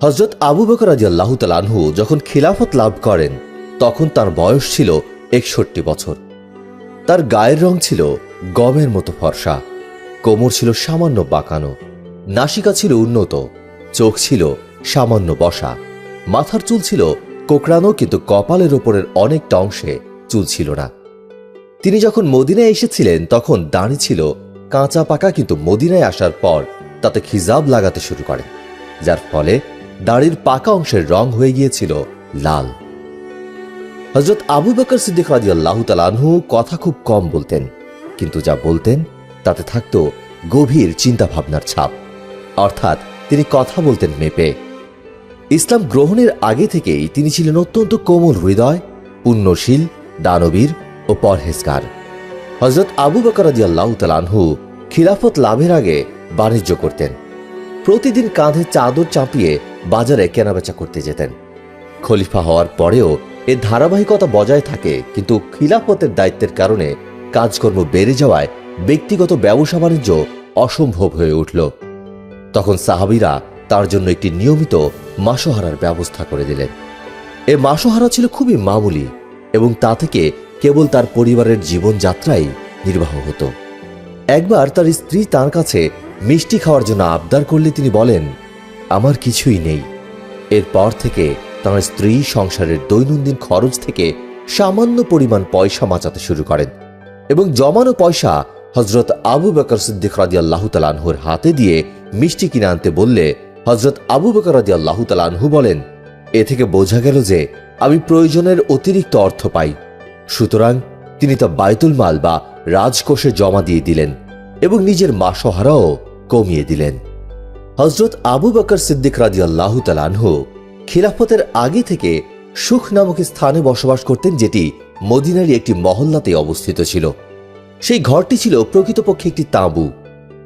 হযরত আবু বকর রাদিয়াল্লাহু তাআলা আনহু যখন খিলাফত লাভ করেন তখন তার বয়স ছিল ৬১ বছর। তার গায়ের রং ছিল গমের মতো ফর্সা, কোমর ছিল সামান্য বাঁকানো, নাসিকা ছিল উন্নত, চোখ ছিল সামান্য বসা, মাথার চুল ছিল কোকড়ানো, কিন্তু কপালের ওপরের অনেকটা অংশে চুল ছিল না। তিনি যখন মদিনায় এসেছিলেন তখন দাড়ি ছিল কাঁচা পাকা, কিন্তু মদিনায় আসার পর তাতে খিজাব লাগাতে শুরু করে, যার ফলে দাড়ির পাকা অংশের রং হয়ে গিয়েছিল লাল। হযরত আবু বকর সিদ্দিক রাদিয়াল্লাহু তাআলা আনহু কথা খুব কম বলতেন, কিন্তু যা বলতেন তাতে থাকত গভীর চিন্তা ভাবনার ছাপ, অর্থাৎ তিনি কথা বলতেন মেপে। ইসলাম গ্রহণের আগে থেকেই তিনি ছিলেন অত্যন্ত কোমল হৃদয়, পুণ্যশীল, দানবীর ও পরহেজগার। হযরত আবু বকর রাদিয়াল্লাহু তাআলা আনহু খিলাফত লাভের আগে বাণিজ্য করতেন। প্রতিদিন কাঁধে চাদর চাপিয়ে বাজারে কেনাবেচা করতে যেতেন। খলিফা হওয়ার পরেও এর ধারাবাহিকতা বজায় থাকে, কিন্তু খিলাফতের দায়িত্বের কারণে কাজকর্ম বেড়ে যাওয়ায় ব্যক্তিগত ব্যবসা বাণিজ্য অসম্ভব হয়ে উঠল। তখন সাহাবীরা তার জন্য একটি নিয়মিত মাসোহারার ব্যবস্থা করে দিলেন। এ মাসোহারা ছিল খুবই মামুলি এবং তা থেকে কেবল তার পরিবারের জীবনযাত্রাই নির্বাহ হতো। একবার তার স্ত্রী তার কাছে মিষ্টি খাওয়ার জন্য আবদার করলে তিনি বলেন, আমার কিছুই নেই। এরপর থেকে তার স্ত্রী সংসারের দৈনন্দিন খরচ থেকে সামান্য পরিমাণ পয়সা বাঁচাতে শুরু করেন এবং জমানো পয়সা হযরত আবু বকর সিদ্দিক রাদিয়াল্লাহু তাআলা আনহুর হাতে দিয়ে মিষ্টি কিনে আনতে বললে হযরত আবু বকর রাদিয়াল্লাহু তাআলা আনহু বলেন, এ থেকে বোঝা গেল যে আমি প্রয়োজনের অতিরিক্ত অর্থ পাই, সুতরাং তিনি তা বায়তুল মাল বা রাজকোষে জমা দিয়ে দিলেন এবং নিজের মাসোহারাও কমিয়ে দিলেন। হযরত আবু বকর সিদ্দিক রাদিয়াল্লাহু তাআলা আনহু খিলাফতের আগে থেকে সুখ নামক স্থানে বসবাস করতেন, যেটি মদিনারই একটি মহল্লাতে অবস্থিত ছিল। সেই ঘরটি ছিল প্রকৃতপক্ষে একটি তাঁবু।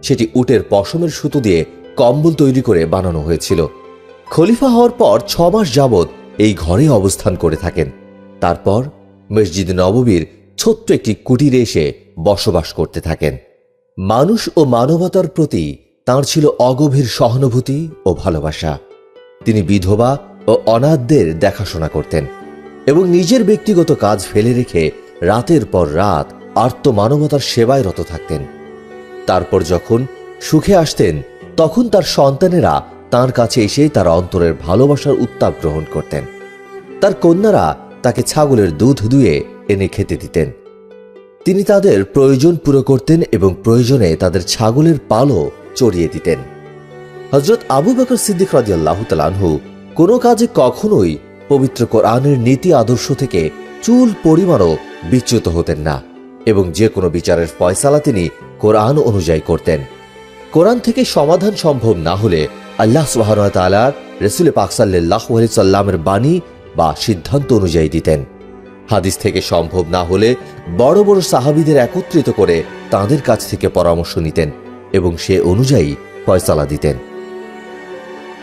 সেটি উটের পশমের সুতো দিয়ে কম্বল তৈরি করে বানানো হয়েছিল। খলিফা হওয়ার পর 6 মাস যাবৎ এই ঘরে অবস্থান করে থাকেন। তারপর মসজিদ নববীর ছোট্ট একটি কুটিরে এসে বসবাস করতে থাকেন। মানুষ ও মানবতার প্রতি তাঁর ছিল অগভীর সহানুভূতি ও ভালোবাসা। তিনি বিধবা ও অনাথদের দেখাশোনা করতেন এবং নিজের ব্যক্তিগত কাজ ফেলে রেখে রাতের পর রাত আর্ত মানবতার সেবায় রত থাকতেন। তারপর যখন সুখে আসতেন তখন তার সন্তানেরা তার কাছে এসে তার অন্তরের ভালোবাসার উত্তাপ গ্রহণ করতেন। তার কন্যারা তাকে ছাগলের দুধ দুয়ে এনে খেতে দিতেন। তিনি তাদের প্রয়োজন পুরো করতেন এবং প্রয়োজনে তাদের ছাগলের পালও চড়িয়ে দিতেন। হযরত আবু বকর সিদ্দিক রাদিয়াল্লাহু তাআলা আনহু কোনো কাজে কখনোই পবিত্র কোরআনের নীতি আদর্শ থেকে চুল পরিমাণও বিচ্যুত হতেন না এবং যে কোনো বিচারের ফয়সালা তিনি কোরআন অনুযায়ী করতেন। কোরআন থেকে সমাধান সম্ভব না হলে আল্লাহ সুবহানাহু ওয়া তাআলা রাসূল পাক সাল্লাল্লাহু আলাইহি সাল্লামের বাণী বা সিদ্ধান্ত অনুযায়ী দিতেন। হাদিস থেকে সম্ভব না হলে বড় বড় সাহাবীদের একত্রিত করে তাদের কাছ থেকে পরামর্শ নিতেন এবং সে অনুযায়ী ফয়সালা দিতেন।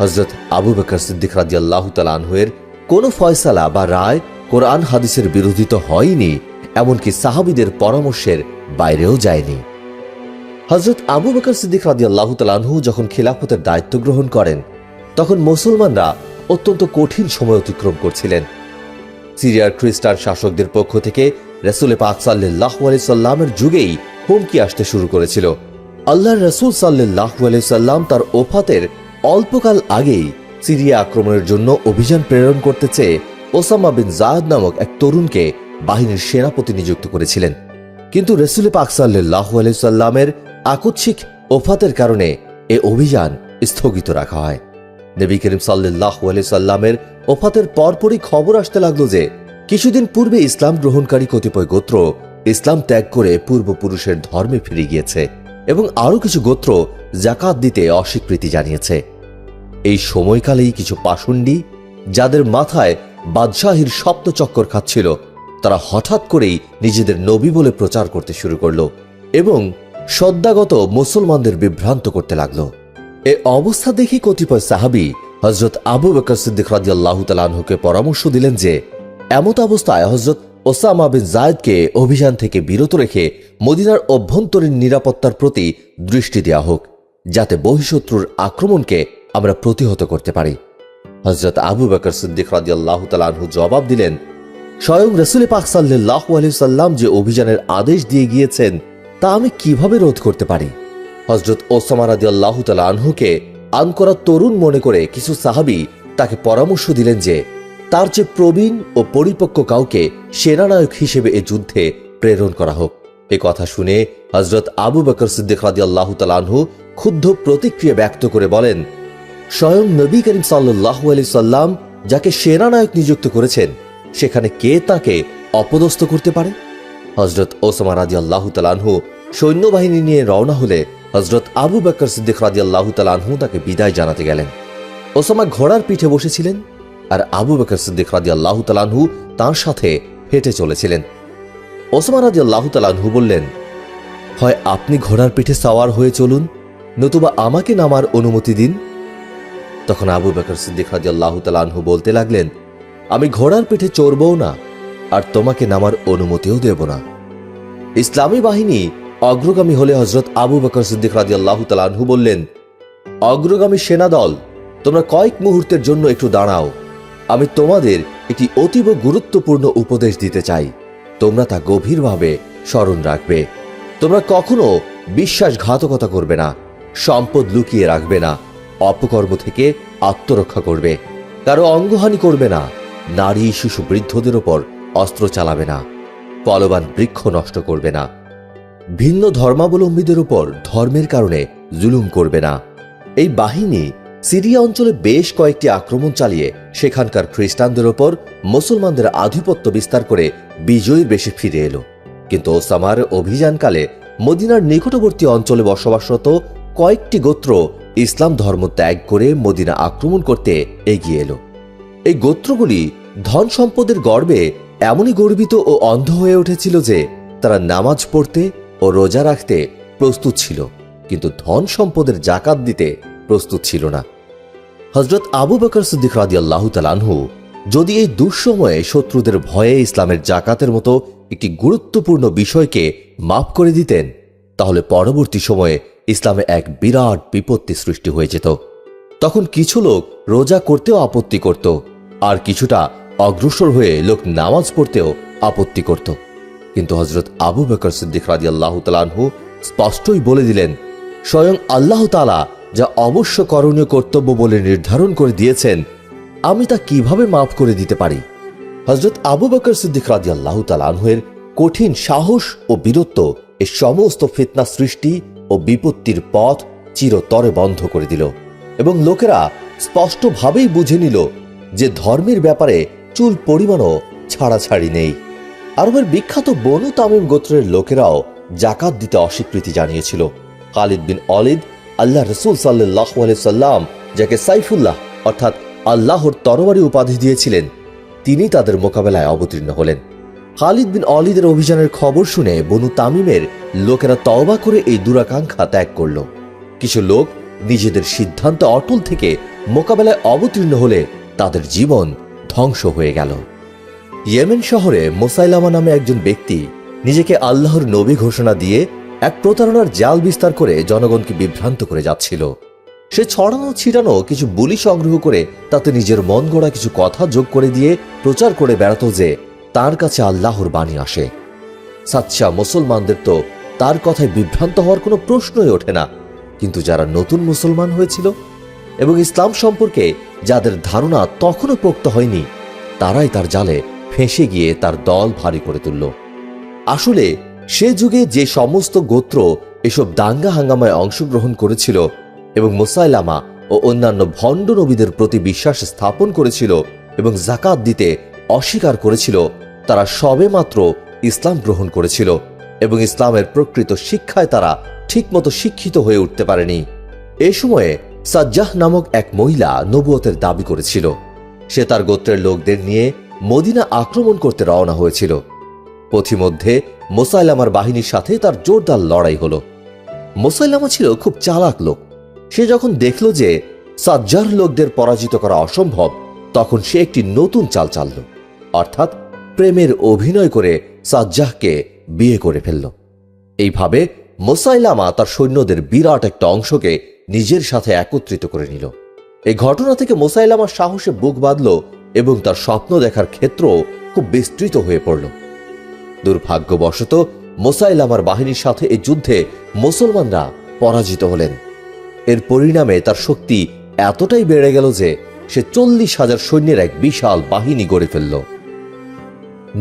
হযরত আবু বকর সিদ্দিক রাদিয়াল্লাহু তাআলা আনহুর কোনো ফয়সালা বা রায় কোরআন হাদিসের বিরোধিত হয়নি, এমনকি সাহাবীদের পরামর্শের বাইরেও যায়নি। হযরত আবু বকর সিদ্দিক রাদিয়াল্লাহু তাআলা আনহু যখন খিলাফতের দায়িত্ব গ্রহণ করেন তখন মুসলমানরা অত্যন্ত কঠিন সময় অতিক্রম করছিলেন। সিরিয়ার খ্রিস্টান শাসকদের পক্ষ থেকে রাসূল পাক সাল্লাল্লাহু আলাইহি সাল্লামের যুগেই হুমকি আসতে শুরু করেছিল। আল্লাহর রাসূল সাল্লাল্লাহু আলাইহি সাল্লাম তার ওফাতের অল্পকাল আগেই সিরিয়া আক্রমণের জন্য অভিযান প্রেরণ করতে চেয়ে ওসামা বিন যায়েদ নামক এক তরুণকে বাহিনীর সেনাপতি নিযুক্ত করেছিলেন, কিন্তু রাসূল পাক সাল্লাল্লাহু আলাইহি সাল্লামের আকস্মিক ওফাতের কারণে এ অভিযান স্থগিত রাখা হয়। নবী করিম সাল্লাল্লাহু আলাইহি সাল্লামের ওফাতের পরপরই খবর আসতে লাগলো যে কিছুদিন পূর্বে ইসলাম গ্রহণকারী কতিপয় গোত্র ইসলাম ত্যাগ করে পূর্বপুরুষের ধর্মে ফিরে গিয়েছে এবং আরো কিছু গোত্র যাকাত দিতে অস্বীকৃতি জানিয়েছে। এই সময়কালেই কিছু পাষণ্ডী, যাদের মাথায় বাদশাহীর সপ্তচক্কর খাচ্ছিল, তারা হঠাৎ করেই নিজেদের নবী বলে প্রচার করতে শুরু করলো এবং সদ্যাগত মুসলমানদের বিভ্রান্ত করতে লাগলো। এ অবস্থা দেখে কতিপয় সাহাবী হযরত আবু বকর সিদ্দিক রাদিয়াল্লাহু তাআলা আনহুকে পরামর্শ দিলেন যে এমত অবস্থায় হযরত ওসামা বিন যায়েদকে অভিযান থেকে বিরত রেখে মদিনার অভ্যন্তরীণ নিরাপত্তার প্রতি দৃষ্টি দেওয়া হোক, যাতে বহিঃশত্রুর আক্রমণকে আমরা প্রতিহত করতে পারি। হযরত আবু বকর সিদ্দিক রাদিয়াল্লাহু তাআলা আনহু জবাব দিলেন, স্বয়ং রাসূল পাক সাল্লাল্লাহু আলাইহি সাল্লাম যে অভিযানের আদেশ দিয়ে গিয়েছেন তা আমি কিভাবে রোধ করতে পারি? হযরত ওসামা রাদিয়াল্লাহু তাআলা আনহুকে আনকরা তরুণ মনে করে কিছু সাহাবী তাকে পরামর্শ দিলেন যে তার চেয়ে প্রবীণ ও পরিপক্ক কাউকে সেনানায়ক হিসেবে এ যুদ্ধে প্রেরণ করা হোক। এ কথা শুনে হযরত আবু বকর সিদ্দিক রাদিয়াল্লাহু তাআলা আনহু ক্ষুব্ধ প্রতিক্রিয়া ব্যক্ত করে বলেন, স্বয়ং নবী করিম সাল্লাল্লাহু আলাইহি সাল্লাম যাকে সেনানায়ক নিযুক্ত করেছেন সেখানে কে তাকে অপদস্থ করতে পারে? হযরত ওসামা রাদিয়াল্লাহু তাআলা আনহু সৈন্যবাহিনী নিয়ে রওনা হলে হযরত আবু বকর সিদ্দিক রাদিয়াল্লাহু তাআলা আনহু তাকে বিদায় জানাতে গেলেন। ওসামা ঘোড়ার পিঠে বসেছিলেন আর আবু বকর সিদ্দিক রাদিয়াল্লাহু তাআলা আনহু তার সাথে হেঁটে চলেছিলেন। ওসামা রাদিয়াল্লাহু তাআলা আনহু বললেন, হয় আপনি ঘোড়ার পিঠে সাওয়ার হয়ে চলুন, নতুবা আমাকে নামার অনুমতি দিন। তখন আবু বকর সিদ্দিক রাদিয়াল্লাহু তাআলা আনহু বলতে লাগলেন, আমি ঘোড়ার পিঠে চড়বও না আর তোমাকে নামার অনুমতিও দেব না। ইসলামী বাহিনী অগ্রগামী হলে হযরত আবু বকর সিদ্দিক রাদিয়াল্লাহু তাআলা আনহু বললেন, অগ্রগামী সেনাদল, তোমরা কয়েক মুহূর্তের জন্য একটু দাঁড়াও। আমি তোমাদের একটি অতীব গুরুত্বপূর্ণ উপদেশ দিতে চাই, তোমরা তা গভীরভাবে স্মরণ রাখবে। তোমরা কখনো বিশ্বাসঘাতকতা করবে না, সম্পদ লুকিয়ে রাখবে না, অপকর্ম থেকে আত্মরক্ষা করবে, কারো অঙ্গহানি করবে না, নারী শিশু বৃদ্ধদের ওপর অস্ত্র চালাবে না, ফলবান বৃক্ষ নষ্ট করবে না, ভিন্ন ধর্মাবলম্বীদের উপর ধর্মের কারণে জুলুম করবে না। এই বাহিনী সিরিয়া অঞ্চলে বেশ কয়েকটি আক্রমণ চালিয়ে সেখানকার খ্রিস্টানদের ওপর মুসলমানদের আধিপত্য বিস্তার করে বিজয়ীর বেশে ফিরে এলো। কিন্তু ওসামার অভিযানকালে মদিনার নিকটবর্তী অঞ্চলে বসবাসরত কয়েকটি গোত্র ইসলাম ধর্ম ত্যাগ করে মদিনা আক্রমণ করতে এগিয়ে এলো। এই গোত্রগুলি ধন সম্পদের গর্বে এমনই গর্বিত ও অন্ধ হয়ে উঠেছিল যে তারা নামাজ পড়তে ও রোজা রাখতে প্রস্তুত ছিল, কিন্তু ধন সম্পদের জাকাত দিতে প্রস্তুত ছিল না। হযরত আবু বকর সিদ্দিক রাদিয়াল্লাহু তাআলা আনহু যদি এই দুঃসময়ে শত্রুদের ভয়ে ইসলামের জাকাতের মতো একটি গুরুত্বপূর্ণ বিষয়কে মাফ করে দিতেন, তাহলে পরবর্তী সময়ে ইসলামে এক বিরাট বিপত্তি সৃষ্টি হয়ে যেত। তখন কিছু লোক রোজা করতেও আপত্তি করত, আর কিছুটা অগ্রসর হয়ে লোক নামাজ পড়তেও আপত্তি করত। কিন্তু হযরত আবু বকর সিদ্দিক রাদিয়াল্লাহু তাআলা আনহু স্পষ্টই বলে দিলেন, স্বয়ং আল্লাহ তাআলা যা অবশ্য করণীয় কর্তব্য বলে নির্ধারণ করে দিয়েছেন, আমি তা কিভাবে মাফ করে দিতে পারি? হযরত আবু বকর সিদ্দিক রাদিয়াল্লাহু তাআলা আনহুর কঠিন সাহস ও বীরত্ব এই সমস্ত ফিতনা সৃষ্টি ও বিপত্তির পথ চিরতরে বন্ধ করে দিল, এবং লোকেরা স্পষ্টভাবেই বুঝে নিল যে ধর্মের ব্যাপারে চুল পরিমাণও ছাড়াছাড়ি নেই। আরবের বিখ্যাত বনু তামিম গোত্রের লোকেরাও জাকাত দিতে অস্বীকৃতি জানিয়েছিল। খালিদ বিন ওলীদ, আল্লাহ রাসূল সাল্লাল্লাহু আলাইহি সাল্লাম যাকে সাইফুল্লাহ অর্থাৎ আল্লাহর তরবারি উপাধি দিয়েছিলেন, তিনি তাদের মোকাবেলায় অবতীর্ণ হলেন। খালিদ বিন ওলীদের অভিযানের খবর শুনে বনু তামিমের লোকেরা তওবা করে এই দুরাকাঙ্ক্ষা ত্যাগ করল। কিছু লোক নিজেদের সিদ্ধান্তে অটল থেকে মোকাবেলায় অবতীর্ণ হলে তাদের জীবন ধ্বংস হয়ে গেল। ইয়েমেন শহরে মুসাইলামা নামে একজন ব্যক্তি নিজেকে আল্লাহর নবী ঘোষণা দিয়ে এক প্রতারণার জাল বিস্তার করে জনগণকে বিভ্রান্ত করে যাচ্ছিল। সে ছড়ানো ছিটানো কিছু বুলি সংগ্রহ করে তাতে নিজের মন গড়া কিছু কথা যোগ করে দিয়ে প্রচার করে বেড়াত যে তার কাছে আল্লাহর বাণী আসে। সাচ্চা মুসলমানদের তো তার কথায় বিভ্রান্ত হওয়ার কোনো প্রশ্নই ওঠে না, কিন্তু যারা নতুন মুসলমান হয়েছিল এবং ইসলাম সম্পর্কে যাদের ধারণা তখনও পোক্ত হয়নি, তারাই তার জালে ফেঁসে গিয়ে তার দল ভারী করে তুলল। আসলে সে যুগে যে সমস্ত গোত্র এসব দাঙ্গা হাঙ্গামায় অংশগ্রহণ করেছিল এবং মুসাইলামা ও অন্যান্য ভণ্ড নবীদের প্রতি বিশ্বাস স্থাপন করেছিল এবং যাকাত দিতে অস্বীকার করেছিল, তারা সবেমাত্র ইসলাম গ্রহণ করেছিল এবং ইসলামের প্রকৃত শিক্ষায় তারা ঠিকমতো শিক্ষিত হয়ে উঠতে পারেনি। এ সময়ে সাজ্জাহ নামক এক মহিলা নবুয়তের দাবি করেছিল। সে তার গোত্রের লোকদের নিয়ে মদিনা আক্রমণ করতে রওনা হয়েছিল। পথিমধ্যে মুসাইলামার বাহিনীর সাথে তার জোরদার লড়াই হলো। মুসাইলামা ছিল খুব চালাক লোক। সে যখন দেখল যে সাজ্জাহ লোকদের পরাজিত করা অসম্ভব, তখন সে একটি নতুন চাল চালল, অর্থাৎ প্রেমের অভিনয় করে সাজ্জাহকে বিয়ে করে ফেলল। এইভাবে মুসাইলামা তার সৈন্যদের বিরাট একটা অংশকে নিজের সাথে একত্রিত করে নিল এই ঘটনা থেকে মুসাইলামার সাহসে বুক বাঁধল এবং তার স্বপ্ন দেখার ক্ষেত্র খুব বিস্তৃত হয়ে পড়ল। দুর্ভাগ্যবশত মুসাইলামার বাহিনীর সাথে এই যুদ্ধে মুসলমানরা পরাজিত হলেন। এর পরিণামে তার শক্তি এতটাই বেড়ে গেল যে সে 40,000 সৈন্যের এক বিশাল বাহিনী গড়ে ফেলল।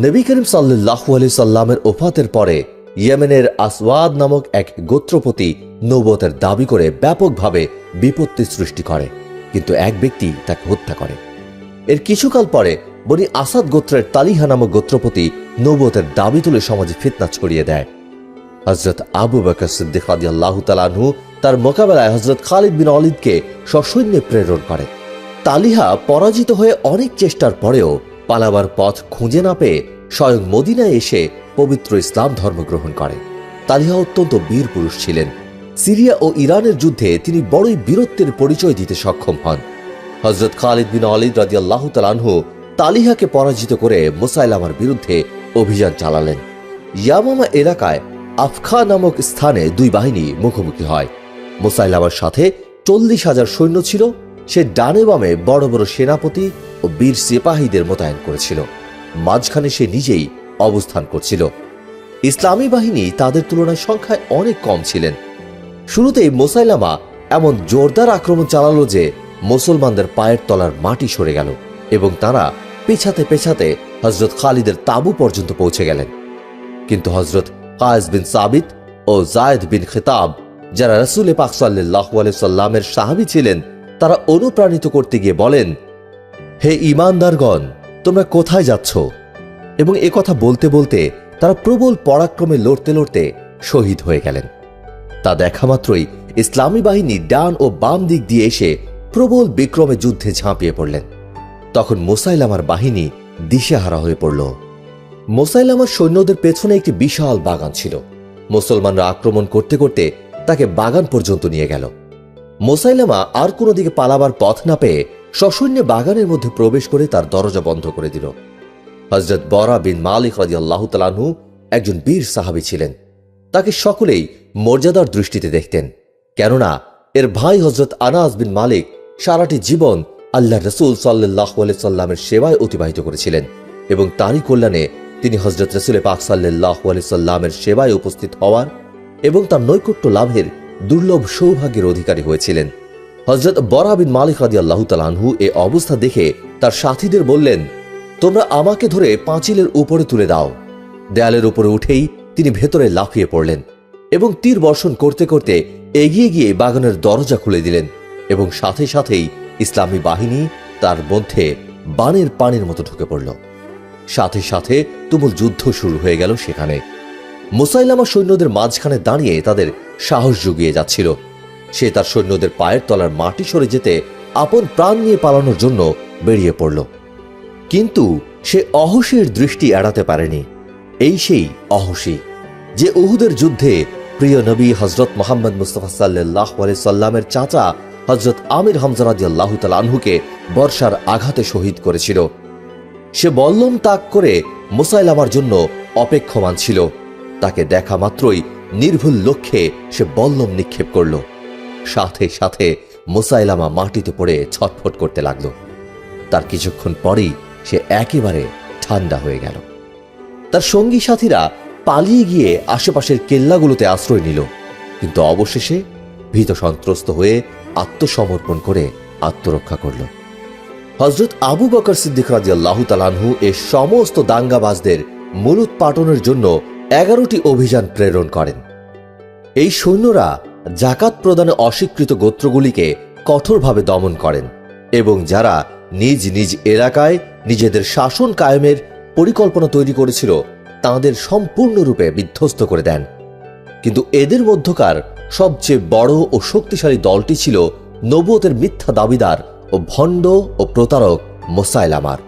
নবী করিম সাল্লাল্লাহু আলাইহি সাল্লামের ওফাতের পরে ইয়েমেনের আসওয়াদ নামক এক গোত্রপতি নবুয়তের দাবি করে ব্যাপকভাবে বিপত্তি সৃষ্টি করে, কিন্তু এক ব্যক্তি তাকে হত্যা করে। এর কিছুকাল পরে বনি আসাদ গোত্রের তালিহা নামক গোত্রপতি নবুয়তের দাবি তুলে সমাজে ফিতনা ছড়িয়ে দেয়। হযরত আবু বকর সিদ্দিক রাদিয়াল্লাহু তাআলা আনহু তার মোকাবেলায় হযরত খালিদ বিন ওয়ালিদকে সসৈন্যে প্রেরণ করে। তালিহা পরাজিত হয়ে অনেক চেষ্টার পরেও পালাবার পথ খুঁজে না পেয়ে স্বয়ং মদিনায় এসে পবিত্র ইসলাম ধর্ম গ্রহণ করে। তালিহা অত্যন্ত বীর পুরুষ ছিলেন। সিরিয়া ও ইরানের যুদ্ধে তিনি বড়ই বীরত্বের পরিচয় দিতে সক্ষম হন। হযরত খালিদ বিন ওয়ালিদ রাদিয়াল্লাহু তাআলা আনহু তালিহাকে পরাজিত করে মুসাইলামার বিরুদ্ধে অভিযান চালালেন। ইয়ামামা এলাকায় আফখা নামক স্থানে দুই বাহিনী মুখোমুখি হয়। মুসাইলামার সাথে 40,000 সৈন্য ছিল। সে ডানে বামে বড় বড় সেনাপতি ও বীর সিপাহীদের মোতায়েন করেছিল। মাঝখানে সে নিজেই অবস্থান করছিল। ইসলামী বাহিনী তাদের তুলনায় সংখ্যায় অনেক কম ছিলেন। শুরুতেই মুসাইলামা এমন জোরদার আক্রমণ চালালো যে মুসলমানদের পায়ের তলার মাটি সরে গেল এবং তারা পেছাতে পেছাতে হযরত খালিদের তাঁবু পর্যন্ত পৌঁছে গেলেন। কিন্তু হযরত কায়েস বিন সাবিত ও জায়েদ বিন খিতাব, যারা রাসূল পাক সাল্লাল্লাহু আলাইহি সাল্লামের সাহাবী ছিলেন, তারা অনুপ্রাণিত করতে গিয়ে বলেন, হে ঈমানদারগণ, তোমরা কোথায় যাচ্ছ? এবং এ কথা বলতে বলতে তারা প্রবল পরাক্রমে লড়তে লড়তে শহীদ হয়ে গেলেন। তা দেখা মাত্রই ইসলামী বাহিনী ডান ও বাম দিক দিয়ে এসে প্রবল বিক্রমে যুদ্ধে ঝাঁপিয়ে পড়লেন। তখন মুসাইলামার বাহিনী দিশেহারা হয়ে পড়ল। মুসাইলামার সৈন্যদের পেছনে একটি বিশাল বাগান ছিল। মুসলমানরা আক্রমণ করতে করতে তাকে বাগান পর্যন্ত নিয়ে গেল। মুসাইলামা আর কোনো দিকে পালাবার পথ না পেয়ে সসৈন্যে বাগানের মধ্যে প্রবেশ করে তার দরজা বন্ধ করে দিল। হযরত বরা বিন মালিক রাদিয়াল্লাহু তাআলা আনহু একজন বীর সাহাবী ছিলেন। তাকে সকলেই মর্যাদার দৃষ্টিতে দেখতেন, কেননা এর ভাই হযরত আনাস বিন মালিক সারাটি জীবন আল্লাহর রাসূল সাল্লাল্লাহু আলাইহি সাল্লামের সেবায় অতিবাহিত করেছিলেন এবং তারই কল্যাণে তিনি হযরত রাসূল পাক সাল্লাল্লাহু আলাইহি সাল্লামের সেবায় উপস্থিত হওয়ার এবং তার নৈকট্য লাভের দুর্লভ সৌভাগ্যের অধিকারী হয়েছিলেন। হযরত বরা বিন মালিক রাদিয়াল্লাহু তাআলা আনহু এই অবস্থা দেখে তার সাথীদের বললেন, তোমরা আমাকে ধরে পাঁচিলের উপরে তুলে দাও। দেয়ালের উপরে উঠেই তিনি ভেতরে লাফিয়ে পড়লেন এবং তীর বর্ষণ করতে করতে এগিয়ে গিয়ে বাগানের দরজা খুলে দিলেন এবং সাথে সাথেই ইসলামী বাহিনী তার মধ্যে বানের পানির মতো ঢুকে পড়ল। সাথে সাথে তুমুল যুদ্ধ শুরু হয়ে গেল। সেখানে মুসাইলামা সৈন্যদের মাঝখানে দাঁড়িয়ে তাদের সাহস জুগিয়ে যাচ্ছিল। সে তার সৈন্যদের পায়ের তলার মাটি সরে যেতে আপন প্রাণ নিয়ে পালানোর জন্য বেরিয়ে পড়ল, কিন্তু সে অহসীর দৃষ্টি এড়াতে পারেনি। এই সেই অহসী যে উহুদের যুদ্ধে প্রিয় নবী হযরত মুহাম্মদ মুস্তাফা সাল্লাল্লাহু আলাইহি সাল্লামের চাচা হযরত আমির হামজা রাদিয়াল্লাহু তাআলা আনহুকে বর্ষার আঘাতে শহীদ করেছিল। সে বল্লম তাক করে মুসাইলামার জন্য অপেক্ষমান ছিল। তাকে দেখা মাত্রই নির্ভুল লক্ষ্যে সে বল্লম নিক্ষেপ করল। সাথে সাথে মুসাইলামা মাটিতে পড়ে ছটফট করতে লাগলো। তার কিছুক্ষণ পরেই সে একেবারে ঠান্ডা হয়ে গেল। তার সঙ্গী সাথীরা পালিয়ে গিয়ে আশেপাশের কেল্লাগুলোতে আশ্রয় নিল, কিন্তু অবশেষে ভীত সন্ত্রস্ত হয়ে আত্মসমর্পণ করে আত্মরক্ষা করল। হযরত আবু বকর সিদ্দিক রাদিয়াল্লাহু তাআলা আনহু এই সমস্ত দাঙ্গাবাজদের মূলোৎপাটনের জন্য 11টি অভিযান প্রেরণ করেন। এই সৈন্যরা জাকাত প্রদানে অস্বীকৃত গোত্রগুলিকে কঠোরভাবে দমন করেন এবং যারা নিজ নিজ এলাকায় নিজেদের শাসন কায়েমের পরিকল্পনা তৈরি করেছিল তাদের সম্পূর্ণরূপে বিধ্বস্ত করে দেন। কিন্তু এদের মধ্যকার সবচেয়ে বড় ও শক্তিশালী দলটি ছিল নবুয়তের মিথ্যা দাবিদার ও ভণ্ড ও প্রতারক মুসাইলামার।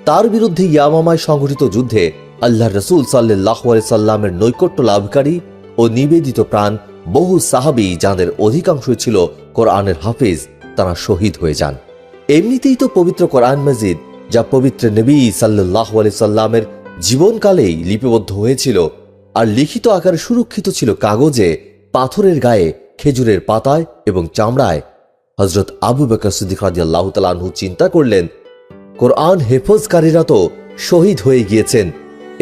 তার বিরুদ্ধে ইয়ামামায় সংঘটিত যুদ্ধে আল্লাহর রাসূল সাল্লাল্লাহু আলাইহি সাল্লামের নৈকট্য লাভকারী ও নিবেদিত প্রাণ বহু সাহাবী, যাদের অধিকাংশই ছিল কোরআনের হাফিজ, তারা শহীদ হয়ে যান। এমনিতেই তো পবিত্র কোরআন মাজিদ, যা পবিত্র নবী সাল্লাল্লাহু আলাইহি সাল্লামের জীবনকালেই লিপিবদ্ধ হয়েছিল আর লিখিত আকারে সুরক্ষিত ছিল কাগজে, পাথরের গায়ে, খেজুরের পাতায় এবং চামড়ায়, হযরত আবু বকর সিদ্দিক রাদিয়াল্লাহু তাআলা আনহু চিন্তা করলেন, কোরআন হেফাজকারীরা তো শহীদ হয়ে গিয়েছেন,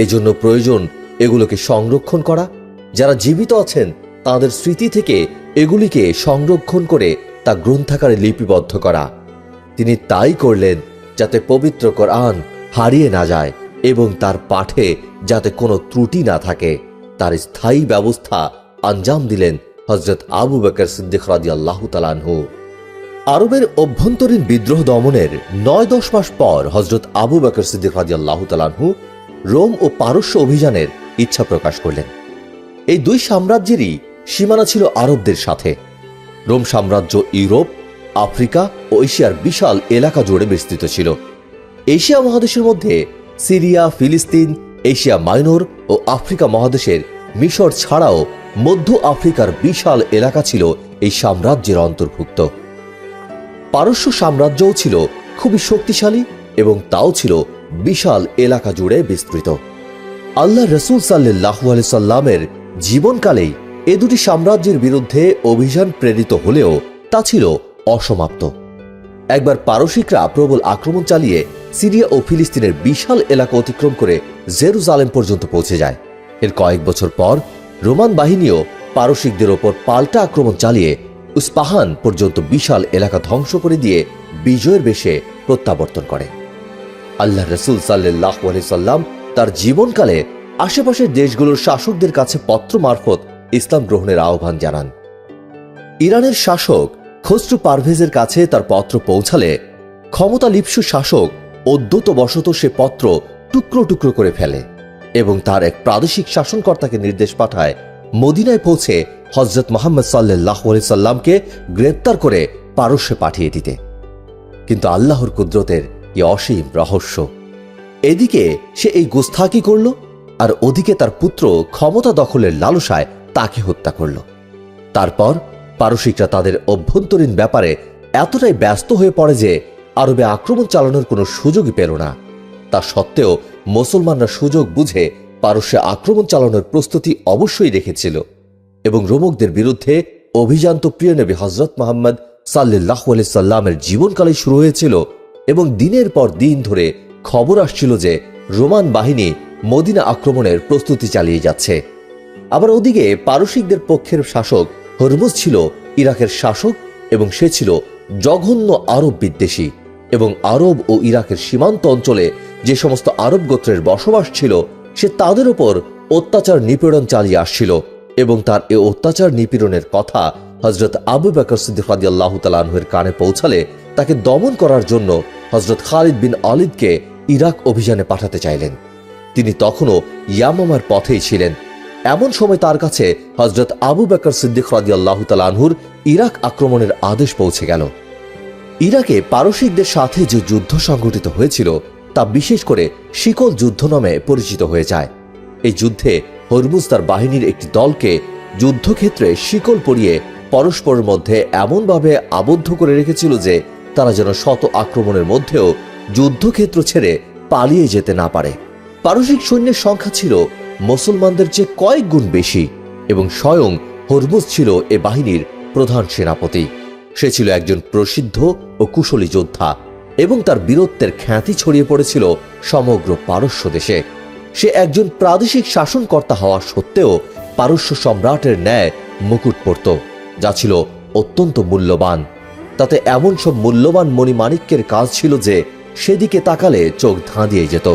এজন্য প্রয়োজন এগুলোকে সংরক্ষণ করা। যারা জীবিত আছেন তাদের স্মৃতি থেকে এগুলিকে সংরক্ষণ করে তা গ্রন্থাকারে লিপিবদ্ধ করা। তিনি তাই করলেন যাতে পবিত্র কোরআন হারিয়ে না যায় এবং তার পাঠে যাতে কোনো ত্রুটি না থাকে। তার স্থায়ী ব্যবস্থা আঞ্জাম দিলেন হযরত আবু বকর সিদ্দিক রাদিয়াল্লাহু তাআলা আনহু। আরবের অভ্যন্তরীণ বিদ্রোহ দমনের ৯-১০ মাস পর হযরত আবু বকর সিদ্দিক রাদিয়াল্লাহু তাআলা আনহু রোম ও পারস্য অভিযানের ইচ্ছা প্রকাশ করলেন। এই দুই সাম্রাজ্যেরই সীমানা ছিল আরবদের সাথে। রোম সাম্রাজ্য ইউরোপ, আফ্রিকা ও এশিয়ার বিশাল এলাকা জুড়ে বিস্তৃত ছিল। এশিয়া মহাদেশের মধ্যে সিরিয়া, ফিলিস্তিন, এশিয়া মাইনর ও আফ্রিকা মহাদেশের মিশর ছাড়াও মধ্য আফ্রিকার বিশাল এলাকা ছিল এই সাম্রাজ্যের অন্তর্ভুক্ত। পারস্য সাম্রাজ্যও ছিল খুবই শক্তিশালী এবং তাও ছিল বিশাল এলাকা জুড়ে বিস্তৃত। আল্লাহ রসুল সাল্লাল্লাহু আলাইহি সাল্লামের জীবনকালেই এ দুটি সাম্রাজ্যের বিরুদ্ধে অভিযান প্রেরিত হলেও তা ছিল অসমাপ্ত। একবার পারসিকরা প্রবল আক্রমণ চালিয়ে সিরিয়া ও ফিলিস্তিনের বিশাল এলাকা অতিক্রম করে জেরুজালেম পর্যন্ত পৌঁছে যায়। এর কয়েক বছর পর রোমান বাহিনীও পারসিকদের ওপর পাল্টা আক্রমণ চালিয়ে ইস্পাহান পর্যন্ত বিশাল এলাকা ধ্বংস করে দিয়ে বিজয়ের বেশে প্রত্যাবর্তন করে। আল্লাহ রসুল সাল্লাল্লাহু আলাইহি সাল্লাম তার জীবনকালে আশেপাশের দেশগুলোর শাসকদের কাছে পত্র মারফত ইসলাম গ্রহণের আহ্বান জানান। ইরানের শাসক খসরু পারভেজের কাছে তার পত্র পৌঁছালে ক্ষমতা লিপ্সু শাসক অদ্যতবশত সে পত্র টুকরো টুকরো করে ফেলে এবং তার এক প্রাদেশিক শাসনকর্তাকে নির্দেশ পাঠায় মদিনায় পৌঁছে হযরত মুহাম্মদ সাল্লাল্লাহু আলাইহি সাল্লামকে গ্রেপ্তার করে পারস্যে পাঠিয়ে দিতে। কিন্তু আল্লাহর কুদরতের এই অসীম রহস্য, এদিকে সে এই গুস্তাখি করল আর ওদিকে তার পুত্র ক্ষমতা দখলের লালসায় তাকে হত্যা করল। তারপর পারসিকরা তাদের অভ্যন্তরীণ ব্যাপারে এতটাই ব্যস্ত হয়ে পড়ে যে আরবে আক্রমণ চালানোর কোনো সুযোগই পেল না। তা সত্ত্বেও মুসলমানরা সুযোগ বুঝে পারস্যে আক্রমণ চালানোর প্রস্তুতি অবশ্যই রেখেছিল এবং রোমকদের বিরুদ্ধে অভিযান তো প্রিয় নবী হযরত মুহাম্মদ সাল্লাল্লাহু আলাইহি সাল্লামের জীবনকালে শুরু হয়েছিল এবং দিনের পর দিন ধরে খবর আসছিল যে রোমান বাহিনী মদিনা আক্রমণের প্রস্তুতি চালিয়ে যাচ্ছে। আবার ওদিকে পারসিকদের পক্ষের শাসক হরমুজ ছিল ইরাকের শাসক এবং সে ছিল জঘন্য আরব বিদ্বেষী এবং আরব ও ইরাকের সীমান্ত অঞ্চলে যে সমস্ত আরব গোত্রের বসবাস ছিল সে তাদের উপর অত্যাচার নিপীড়ন চালিয়ে আসছিল এবং তার এ অত্যাচার নিপীড়নের কথা হযরত আবু বকর সিদ্দিক রাদিয়াল্লাহু তাআলা আনহুর কানে পৌঁছালে তাকে দমন করার জন্য হযরত খালিদ বিন ওলীদকে ইরাক অভিযানে পাঠাতে চাইলেন। তিনি তখনও ইয়ামামার পথেই ছিলেন। এমন সময় তার কাছে হযরত আবু বকর সিদ্দিক রাদিয়াল্লাহু তাআলা আনহুর ইরাক আক্রমণের আদেশ পৌঁছে গেল। ইরাকে পারসিকদের সাথে যে যুদ্ধ সংঘটিত হয়েছিল তা বিশেষ করে শিকল যুদ্ধ নামে পরিচিত হয়ে যায়। এই যুদ্ধে হরমুজ তার বাহিনীর একটি দলকে যুদ্ধক্ষেত্রে শিকল পরিয়ে পরস্পরের মধ্যে এমনভাবে আবদ্ধ করে রেখেছিল যে তারা যেন শত আক্রমণের মধ্যেও যুদ্ধক্ষেত্র ছেড়ে পালিয়ে যেতে না পারে। পারসিক সৈন্যের সংখ্যা ছিল মুসলমানদের চেয়ে কয়েক গুণ বেশি এবং স্বয়ং হরমুজ ছিল এ বাহিনীর প্রধান সেনাপতি। সে ছিল একজন প্রসিদ্ধ ও কুশলী যোদ্ধা এবং তার বীরত্বের খ্যাতি ছড়িয়ে পড়েছিল সমগ্র পারস্য দেশে। সে একজন প্রাদেশিক শাসনকর্তা হওয়া সত্ত্বেও পারস্য সম্রাটের ন্যায় মুকুট পরত, যা ছিল অত্যন্ত মূল্যবান। তাতে এমন সব মূল্যবান মণিমাণিক্যের কাজ ছিল যে সেদিকে তাকালে চোখ ধাঁধিয়ে যেত।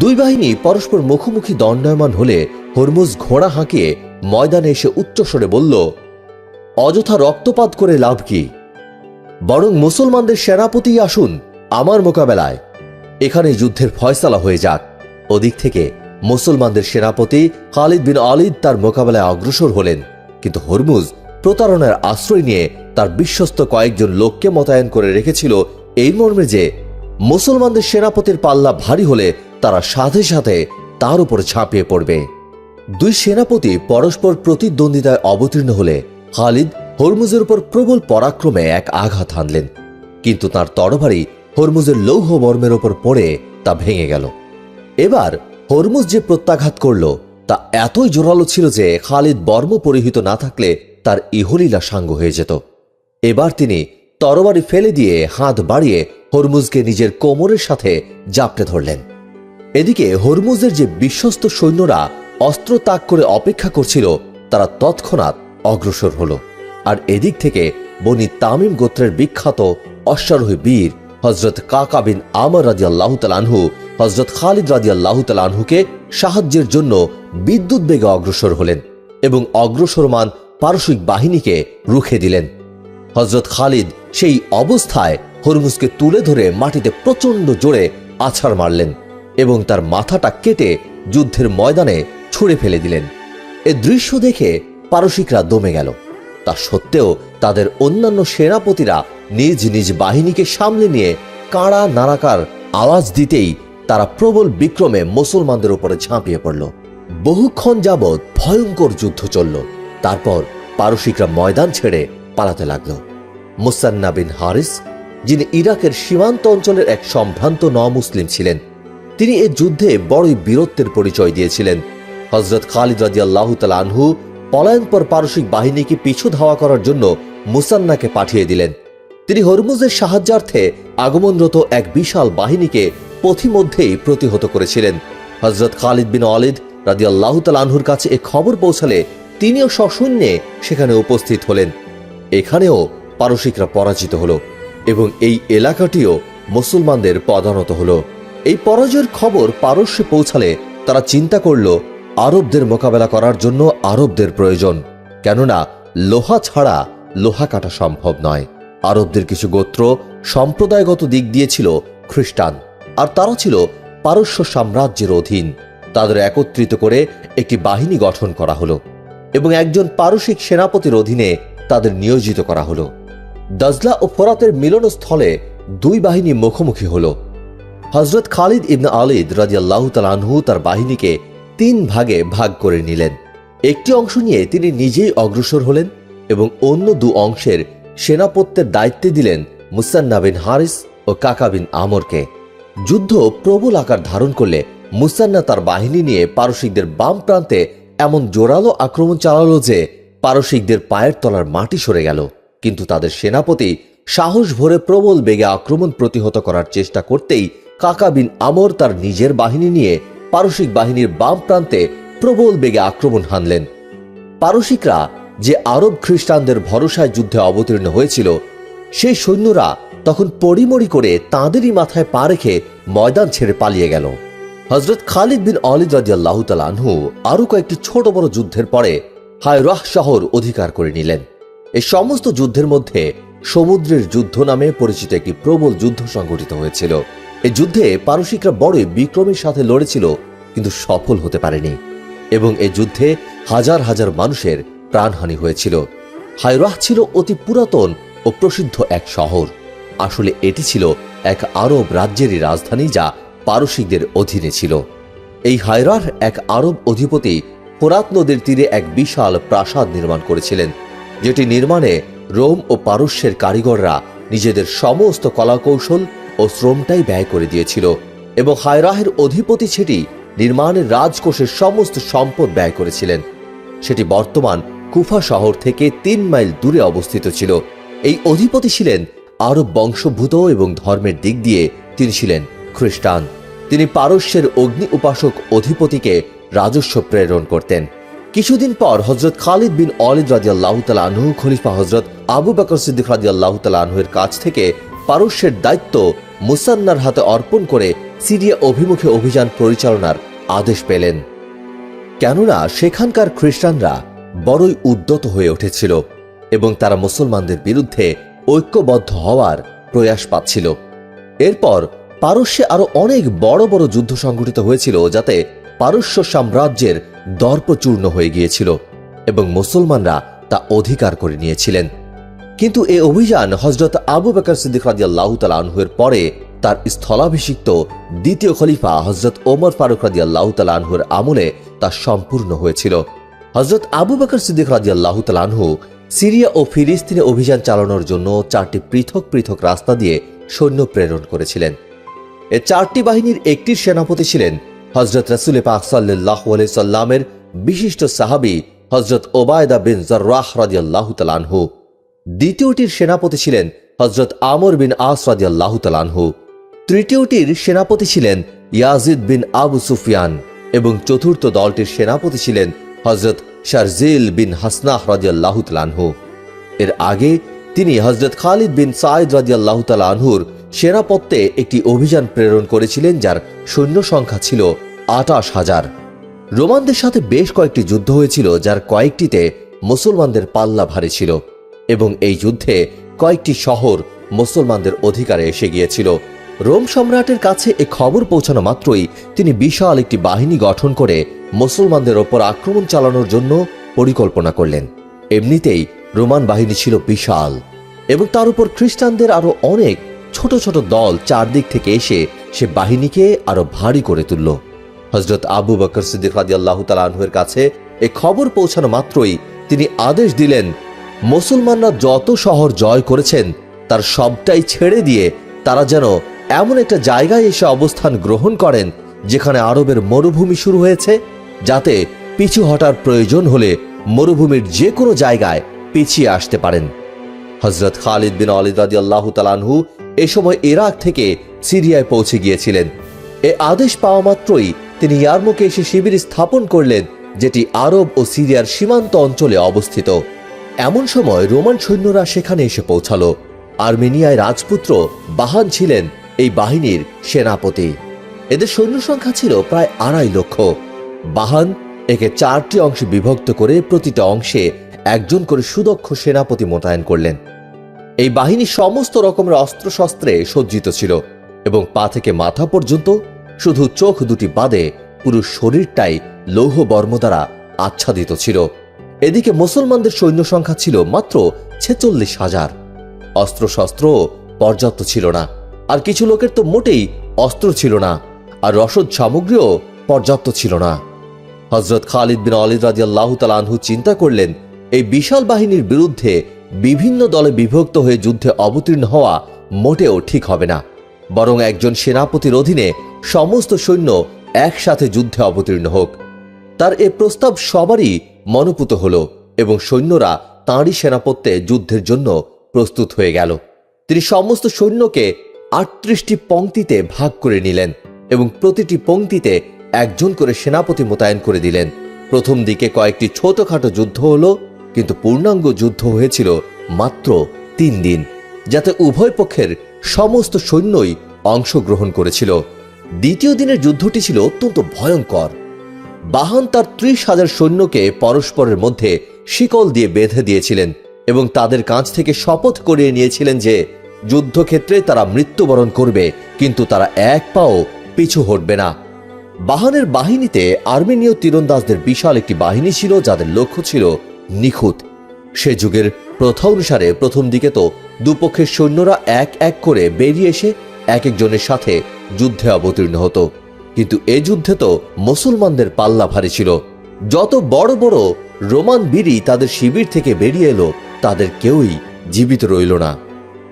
দুই বাহিনী পরস্পর মুখোমুখি দণ্ডায়মান হলে হরমুজ ঘোড়া হাঁকিয়ে ময়দানে এসে উচ্চস্বরে বলল, অযথা রক্তপাত করে লাভ কি? বরং মুসলমানদের সেনাপতি আসুন আমার মোকাবেলায়, এখানে যুদ্ধের ফয়সালা হয়ে যাক। ওদিক থেকে মুসলমানদের সেনাপতি খালিদ বিন ওলীদ তার মোকাবেলায় অগ্রসর হলেন, কিন্তু হরমুজ প্রতারণার আশ্রয় নিয়ে তার বিশ্বস্ত কয়েকজন লোককে মোতায়েন করে রেখেছিল এই মর্মে যে মুসলমানদের সেনাপতির পাল্লা ভারী হলে তারা সাথে সাথে তার উপর ঝাঁপিয়ে পড়বে। দুই সেনাপতি পরস্পর প্রতিদ্বন্দ্বিতায় অবতীর্ণ হলে খালিদ হরমুজের উপর প্রবল পরাক্রমে এক আঘাত হানলেন, কিন্তু তার তরবারি হরমুজের লৌহ বর্মের ওপর পড়ে তা ভেঙে গেল। এবার হরমুজ যে প্রত্যাঘাত করল তা এতই জোরালো ছিল যে খালিদ বর্ম পরিহিত না থাকলে তার ইহলীলা সাঙ্গ হয়ে যেত। এবার তিনি তরবারি ফেলে দিয়ে হাত বাড়িয়ে হরমুজকে নিজের কোমরের সাথে জাপটে ধরলেন। এদিকে হরমুজের যে বিশ্বস্ত সৈন্যরা অস্ত্র তাক করে অপেক্ষা করছিল তারা তৎক্ষণাৎ অগ্রসর হলো। আর এদিক থেকে বনি তামিম গোত্রের বিখ্যাত অশ্বারোহী বীর হযরত কাকা বিন আমর রাদিয়াল্লাহু তাআলা আনহু হযরত খালিদ রাদিয়াল্লাহু তাআলা আনহুকে সাহায্যের জন্য বিদ্যুৎ বেগে অগ্রসর হলেন এবং অগ্রসরমান পারসিক বাহিনীকে রুখে দিলেন। হযরত খালিদ সেই অবস্থায় হরমুজকে তুলে ধরে মাটিতে প্রচণ্ড জোরে আছাড় মারলেন এবং তার মাথাটা কেটে যুদ্ধের ময়দানে ছুঁড়ে ফেলে দিলেন। এ দৃশ্য দেখে পারসিকরা দমে গেল। তা সত্ত্বেও তাদের অন্যান্য সেনাপতিরা নিজ নিজ বাহিনীকে সামলে নিয়ে কাঁড়া নাড়াকার আওয়াজ দিতেই তারা প্রবল বিক্রমে মুসলমানদের উপরে ঝাঁপিয়ে পড়ল। বহুক্ষণ যাবৎ ভয়ঙ্কর যুদ্ধ চলল। তারপর পারসিকরা ময়দান ছেড়ে পালাতে লাগল। মুসান্না বিন হারিস, যিনি ইরাকের সীমান্ত অঞ্চলের এক সম্ভ্রান্ত নমুসলিম ছিলেন, তিনি এ যুদ্ধে বড়ই বীরত্বের পরিচয় দিয়েছিলেন। হযরত খালিদ রাদিয়াল্লাহু তাআলা আনহু পলায়নপর পারসিক বাহিনীকে পিছু ধাওয়া করার জন্য মুসান্নাকে পাঠিয়ে দিলেন। তিনি হরমুজের সাহায্যার্থে আগমনরত এক বিশাল বাহিনীকে পথিমধ্যেই প্রতিহত করেছিলেন। হযরত খালিদ বিন ওয়ালিদ রাদিয়াল্লাহু তাআলা আনহুর কাছে এ খবর পৌঁছালে তিনিও সসৈন্যে সেখানে উপস্থিত হলেন। এখানেও পারসিকরা পরাজিত হলো এবং এই এলাকাটিও মুসলমানদের পদানত হলো। এই পরাজয়ের খবর পারস্যে পৌঁছালে তারা চিন্তা করল আরবদের মোকাবেলা করার জন্য আরবদের প্রয়োজন, কেননা লোহা ছাড়া লোহা কাটা সম্ভব নয়। আরবদের কিছু গোত্র সম্প্রদায়গত দিক দিয়ে ছিল খ্রিস্টান, আর তারা ছিল পারস্য সাম্রাজ্যের অধীন। তাদের একত্রিত করে একটি বাহিনী গঠন করা হলো এবং একজন পারসিক সেনাপতির অধীনে তাদের নিয়োজিত করা হলো। দাজলা ও ফোরাতের মিলনস্থলে দুই বাহিনী মুখোমুখি হলো। হযরত খালিদ ইবনে ওয়ালিদ রাদিয়াল্লাহু তাআলা আনহু তার বাহিনীকে তিন ভাগে ভাগ করে নিলেন। একটি অংশ নিয়ে তিনি নিজেই অগ্রসর হলেন এবং অন্য দু অংশের সেনাপত্যের দায়িত্বে দিলেন মুসান্না বিন হারিস ও কাকা বিন আমরকে। যুদ্ধ প্রবল আকার ধারণ করলে মুসান্না তার বাহিনী নিয়ে পারসিকদের বাম প্রান্তে এমন জোরালো আক্রমণ চালালো যে পারসিকদের পায়ের তলার মাটি সরে গেল। কিন্তু তাদের সেনাপতি সাহস ভরে প্রবল বেগে আক্রমণ প্রতিহত করার চেষ্টা করতেই কাকা বিন আমর তার নিজের বাহিনী নিয়ে পারসিক বাহিনীর বাম প্রান্তে প্রবল বেগে আক্রমণ হানলেন। পারসিকরা যে আরব খ্রিস্টানদের ভরসায় যুদ্ধে অবতীর্ণ হয়েছিল, সেই সৈন্যরা তখন পড়িমড়ি করে তাঁদেরই মাথায় পা রেখে ময়দান ছেড়ে পালিয়ে গেল। হযরত খালিদ বিন ওয়ালিদ রাদিয়াল্লাহু তাআলা আনহু আরো কয়েকটি ছোট বড় যুদ্ধের পরে হায়রাহ শহর অধিকার করে নিলেন। এই সমস্ত যুদ্ধের মধ্যে সমুদ্রের যুদ্ধ নামে পরিচিত একটি প্রবল যুদ্ধ সংঘটিত হয়েছিল। এই যুদ্ধে পারসিকরা বড়ই বিক্রমের সাথে লড়েছিল, কিন্তু সফল হতে পারেনি এবং এই যুদ্ধে হাজার হাজার মানুষের প্রাণহানি হয়েছিল। হায়রাহ ছিল অতি পুরাতন ও প্রসিদ্ধ এক শহর। আসলে এটি ছিল এক আরব রাজ্যেরই রাজধানী, যা পারসিকদের অধীনে ছিল। এই হায়রাহ এক আরব অধিপতি ফোরাত নদীর তীরে এক বিশাল প্রাসাদ নির্মাণ করেছিলেন, যেটি নির্মাণে রোম ও পারস্যের কারিগররা নিজেদের সমস্ত কলাকৌশল ও শ্রমটাই ব্যয় করে দিয়েছিল এবং হায়রাহের অধিপতি সেটি নির্মাণের রাজকোষের সমস্ত সম্পদ ব্যয় করেছিলেন। সেটি বর্তমান কুফা শহর থেকে 3 মাইল দূরে অবস্থিত ছিল। এই অধিপতি ছিলেন আরব বংশোদ্ভূত এবং ধর্মের দিক দিয়ে তিনি ছিলেন খ্রিস্টান। তিনি পারস্যের অগ্নি উপাসক অধিপতিকে রাজস্ব প্রেরণ করতেন। কিছুদিন পর হযরত খালিদ বিন ওয়ালিদ রাদিয়াল্লাহু তাআলা আনহু খলিফা হযরত আবু বকর সিদ্দিক রাদিয়াল্লাহু তাআলা আনহুর কাছ থেকে পারস্যের দায়িত্ব মুসান্নার হাতে অর্পণ করে সিরিয়া অভিমুখে অভিযান পরিচালনার আদেশ পেলেন, কেননা সেখানকার খ্রিস্টানরা বড়ই উদ্যত হয়ে উঠেছিল এবং তারা মুসলমানদের বিরুদ্ধে ঐক্যবদ্ধ হওয়ার প্রয়াস পাচ্ছিল। এরপর পারস্যে আরো অনেক বড় বড় যুদ্ধ সংঘটিত হয়েছিল, যাতে পারস্য সাম্রাজ্যের দর্পচূর্ণ হয়ে গিয়েছিল এবং মুসলমানরা তা অধিকার করে নিয়েছিলেন। কিন্তু এই অভিযান হযরত আবু বকর সিদ্দিক রাদিয়াল্লাহু তাআলা আনহুর পরে তার স্থলাভিষিক্ত দ্বিতীয় খলিফা হযরত ওমর ফারুক রাদিয়াল্লাহু তাআলা আনহুর আমলে তা সম্পূর্ণ হয়েছিল। হযরত আবু বকর সিদ্দিক রাদিয়াল্লাহু তাআলা আনহু সিরিয়া ও ফিলিস্তিনে অভিযান চালানোর জন্য 4টি পৃথক পৃথক রাস্তা দিয়ে সৈন্য প্রেরণ করেছিলেন। এই 4টি বাহিনীর একটির সেনাপতি ছিলেন হযরত রাসূল পাক সাল্লাল্লাহু আলাইহি সাল্লামের বিশিষ্ট সাহাবী হযরত ওবায়দা বিন জাররাহ রাদিয়াল্লাহু তাআলা আনহু। দ্বিতীয়টির সেনাপতি ছিলেন হযরত আমর বিন আস রাদিয়াল্লাহু তাআলা আনহু, তৃতীয়টির সেনাপতি ছিলেন ইয়াজিদ বিন আবু সুফিয়ান এবং চতুর্থ দলটির সেনাপতি ছিলেন হযরত শারজিল বিন হাসনাহ রাদিয়াল্লাহু তাআলা আনহু। এর আগে তিনি হযরত খালিদ বিন সাঈদ রাদিয়াল্লাহু তাআলা আনহুর সেনাপত্যে একটি অভিযান প্রেরণ করেছিলেন, যার সৈন্য সংখ্যা ছিল ২৮,০০০। রোমানদের সাথে বেশ কয়েকটি যুদ্ধ হয়েছিল, যার কয়েকটিতে মুসলমানদের পাল্লা ভারী ছিল এবং এই যুদ্ধে কয়েকটি শহর মুসলমানদের অধিকারে এসে গিয়েছিল। রোম সম্রাটের কাছে এ খবর পৌঁছানো মাত্রই তিনি বিশাল একটি বাহিনী গঠন করে মুসলমানদের ওপর আক্রমণ চালানোর জন্য পরিকল্পনা করলেন। এমনিতেই রোমান বাহিনী ছিল বিশাল এবং তার উপর খ্রিস্টানদের আরো অনেক ছোট ছোট দল চারদিক থেকে এসে সে বাহিনীকে আরো ভারী করে তুলল। হযরত আবু বকর সিদ্দিক রাদিয়াল্লাহু তাআলা আনহুর কাছে এ খবর পৌঁছানো মাত্রই তিনি আদেশ দিলেন, মুসলমানরা যত শহর জয় করেছেন তার সবটাই ছেড়ে দিয়ে তারা যেন এমন একটা জায়গায় এসে অবস্থান গ্রহণ করেন যেখানে আরবের মরুভূমি শুরু হয়েছে, যাতে পিছু হটার প্রয়োজন হলে মরুভূমির যে কোনো জায়গায় পিছিয়ে আসতে পারেন। হযরত খালিদ বিন ওয়ালিদ রাদিয়াল্লাহু তাআলা আনহু এ সময় ইরাক থেকে সিরিয়ায় পৌঁছে গিয়েছিলেন। এ আদেশ পাওয়া মাত্রই তিনি ইয়ারমুকে এসে শিবির স্থাপন করলেন, যেটি আরব ও সিরিয়ার সীমান্ত অঞ্চলে অবস্থিত। এমন সময় রোমান সৈন্যরা সেখানে এসে পৌঁছালো। আর্মেনিয়ায় রাজপুত্র বাহান ছিলেন এই বাহিনীর সেনাপতি। এদের সৈন্য সংখ্যা ছিল প্রায় ২.৫ লক্ষ। বাহান একে ৪টি অংশে বিভক্ত করে প্রতিটা অংশে একজন করে সুদক্ষ সেনাপতি মোতায়েন করলেন। এই বাহিনী সমস্ত রকমের অস্ত্রশস্ত্রে সজ্জিত ছিল এবং পা থেকে মাথা পর্যন্ত শুধু চোখ দুটি বাদে পুরো শরীরটাই লৌহ বর্ম দ্বারা আচ্ছাদিত ছিল। এদিকে মুসলমানদের সৈন্য সংখ্যা ছিল মাত্র ৪৬,০০০। অস্ত্রশস্ত্র পর্যাপ্ত ছিল না, আর কিছু লোকের তো মোটেই অস্ত্র ছিল না, আর রসদ সামগ্রীও পর্যাপ্ত ছিল না। হযরত খালিদ বিন ওয়ালিদ রাদিয়াল্লাহু তাআলা আনহু চিন্তা করলেন, এই বিশাল বাহিনীর বিরুদ্ধে বিভিন্ন দলে বিভক্ত হয়ে যুদ্ধে অবতীর্ণ হওয়া মোটেও ঠিক হবে না, বরং একজন সেনাপতির অধীনে সমস্ত সৈন্য একসাথে যুদ্ধে অবতীর্ণ হোক। তার এ প্রস্তাব সবারই মনোপুত হল এবং সৈন্যরা তাঁরই সেনাপত্যে যুদ্ধের জন্য প্রস্তুত হয়ে গেল। তিনি সমস্ত সৈন্যকে ৩৮টি পংক্তিতে ভাগ করে নিলেন এবং প্রতিটি পংক্তিতে একজন করে সেনাপতি মোতায়েন করে দিলেন। প্রথম দিকে কয়েকটি ছোটখাটো যুদ্ধ হলো, কিন্তু পূর্ণাঙ্গ যুদ্ধ হয়েছিল মাত্র ৩ দিন, যাতে উভয় পক্ষের সমস্ত সৈন্যই অংশগ্রহণ করেছিল। দ্বিতীয় দিনের যুদ্ধটি ছিল অত্যন্ত ভয়ঙ্কর। বাহান তার ৩০,০০০ সৈন্যকে পরস্পরের মধ্যে শিকল দিয়ে বেঁধে দিয়েছিলেন এবং তাদের কাছ থেকে শপথ করিয়ে নিয়েছিলেন যে যুদ্ধক্ষেত্রে তারা মৃত্যুবরণ করবে, কিন্তু তারা এক পাও পিছু হটবে না। বাহানের বাহিনীতে আর্মেনীয় তীরন্দাজদের বিশাল একটি বাহিনী ছিল, যাদের লক্ষ্য ছিল নিখুঁত। সে যুগের প্রথা অনুসারে প্রথম দিকে তো দুপক্ষের সৈন্যরা এক এক করে বেরিয়ে এসে এক একজনের সাথে যুদ্ধে অবতীর্ণ হতো, কিন্তু এ যুদ্ধে তো মুসলমানদের পাল্লা ভারী ছিল। যত বড় বড় রোমান বীরই তাদের শিবির থেকে বেরিয়ে এলো, তাদের কেউই জীবিত রইল না।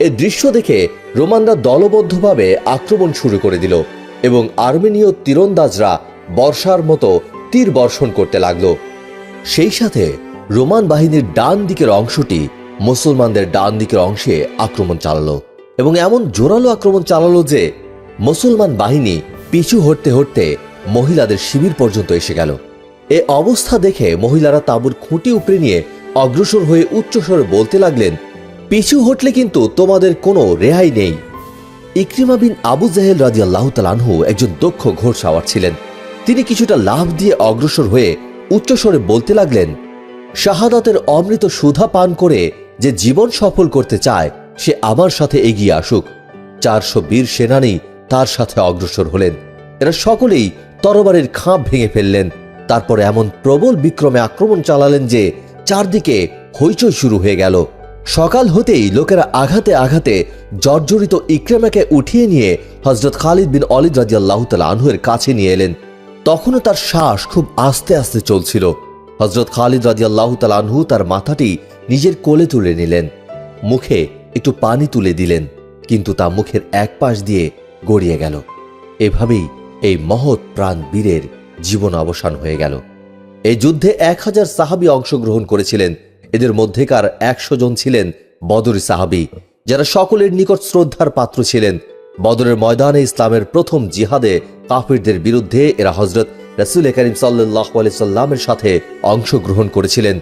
এ দৃশ্য দেখে রোমানরা দলবদ্ধভাবে আক্রমণ শুরু করে দিল এবং আর্মেনীয় তীরন্দাজরা বর্ষার মতো তীর বর্ষণ করতে লাগলো। সেই সাথে রোমান বাহিনীর ডান দিকের অংশটি মুসলমানদের ডান দিকের অংশে আক্রমণ চালালো এবং এমন জোরালো আক্রমণ চালালো যে মুসলমান বাহিনী পিছু হটতে হটতে মহিলাদের শিবির পর্যন্ত এসে গেল। এ অবস্থা দেখে মহিলারা তাঁবুর খুঁটি উপড়ে নিয়ে অগ্রসর হয়ে উচ্চস্বরে বলতে লাগলেন, পিছু হটলে কিন্তু তোমাদের কোনো রেহাই নেই। ইকরিমা বিন আবু জাহেল রাদিয়াল্লাহু তাআলা আনহু একজন দক্ষ ঘোড়সাওয়ার ছিলেন। তিনি কিছুটা লাফ দিয়ে অগ্রসর হয়ে উচ্চস্বরে বলতে লাগলেন, শাহাদাতের অমৃত সুধা পান করে যে জীবন সফল করতে চায় সে আমার সাথে এগিয়ে আসুক। ৪০০ বীর সেনানী তার সাথে অগ্রসর হলেন। এরা সকলেই তরবারের খাঁপ ভেঙে ফেললেন। তারপর এমন প্রবল বিক্রমে আক্রমণ চালালেন যে চারদিকে হইচই শুরু হয়ে গেল। সকাল হতেই লোকেরা আঘাতে আঘাতে জর্জরিত ইকরামাকে উঠিয়ে নিয়ে হযরত খালিদ বিন ওয়ালিদ রাদিয়াল্লাহু তাআলা আনহুর কাছে নিয়ে এলেন। তখনও তার শ্বাস খুব আস্তে আস্তে চলছিল। হযরত খালিদ রাদিয়াল্লাহু তাআলা আনহু তার মাথাটি নিজের কোলে তুলে নিলেন, মুখে একটু পানি তুলে দিলেন, কিন্তু তা মুখের এক পাশ দিয়ে গড়িয়ে গেল। এভাবেই এই মহৎ প্রাণ বীরের জীবন অবসান হয়ে গেল। এই যুদ্ধে ১,০০০ সাহাবী অংশগ্রহণ করেছিলেন। এদের মধ্যেকার ১০০ জন ছিলেন বদরি সাহাবী, যারা সকলের নিকট শ্রদ্ধার পাত্র ছিলেন। বদরের ময়দানে ইসলামের প্রথম জিহাদে কাফিরদের বিরুদ্ধে এরা হযরত রাসূল করিম সাল্লাল্লাহু আলাইহি সাল্লামের সাথে অংশগ্রহণ করেছিলেন।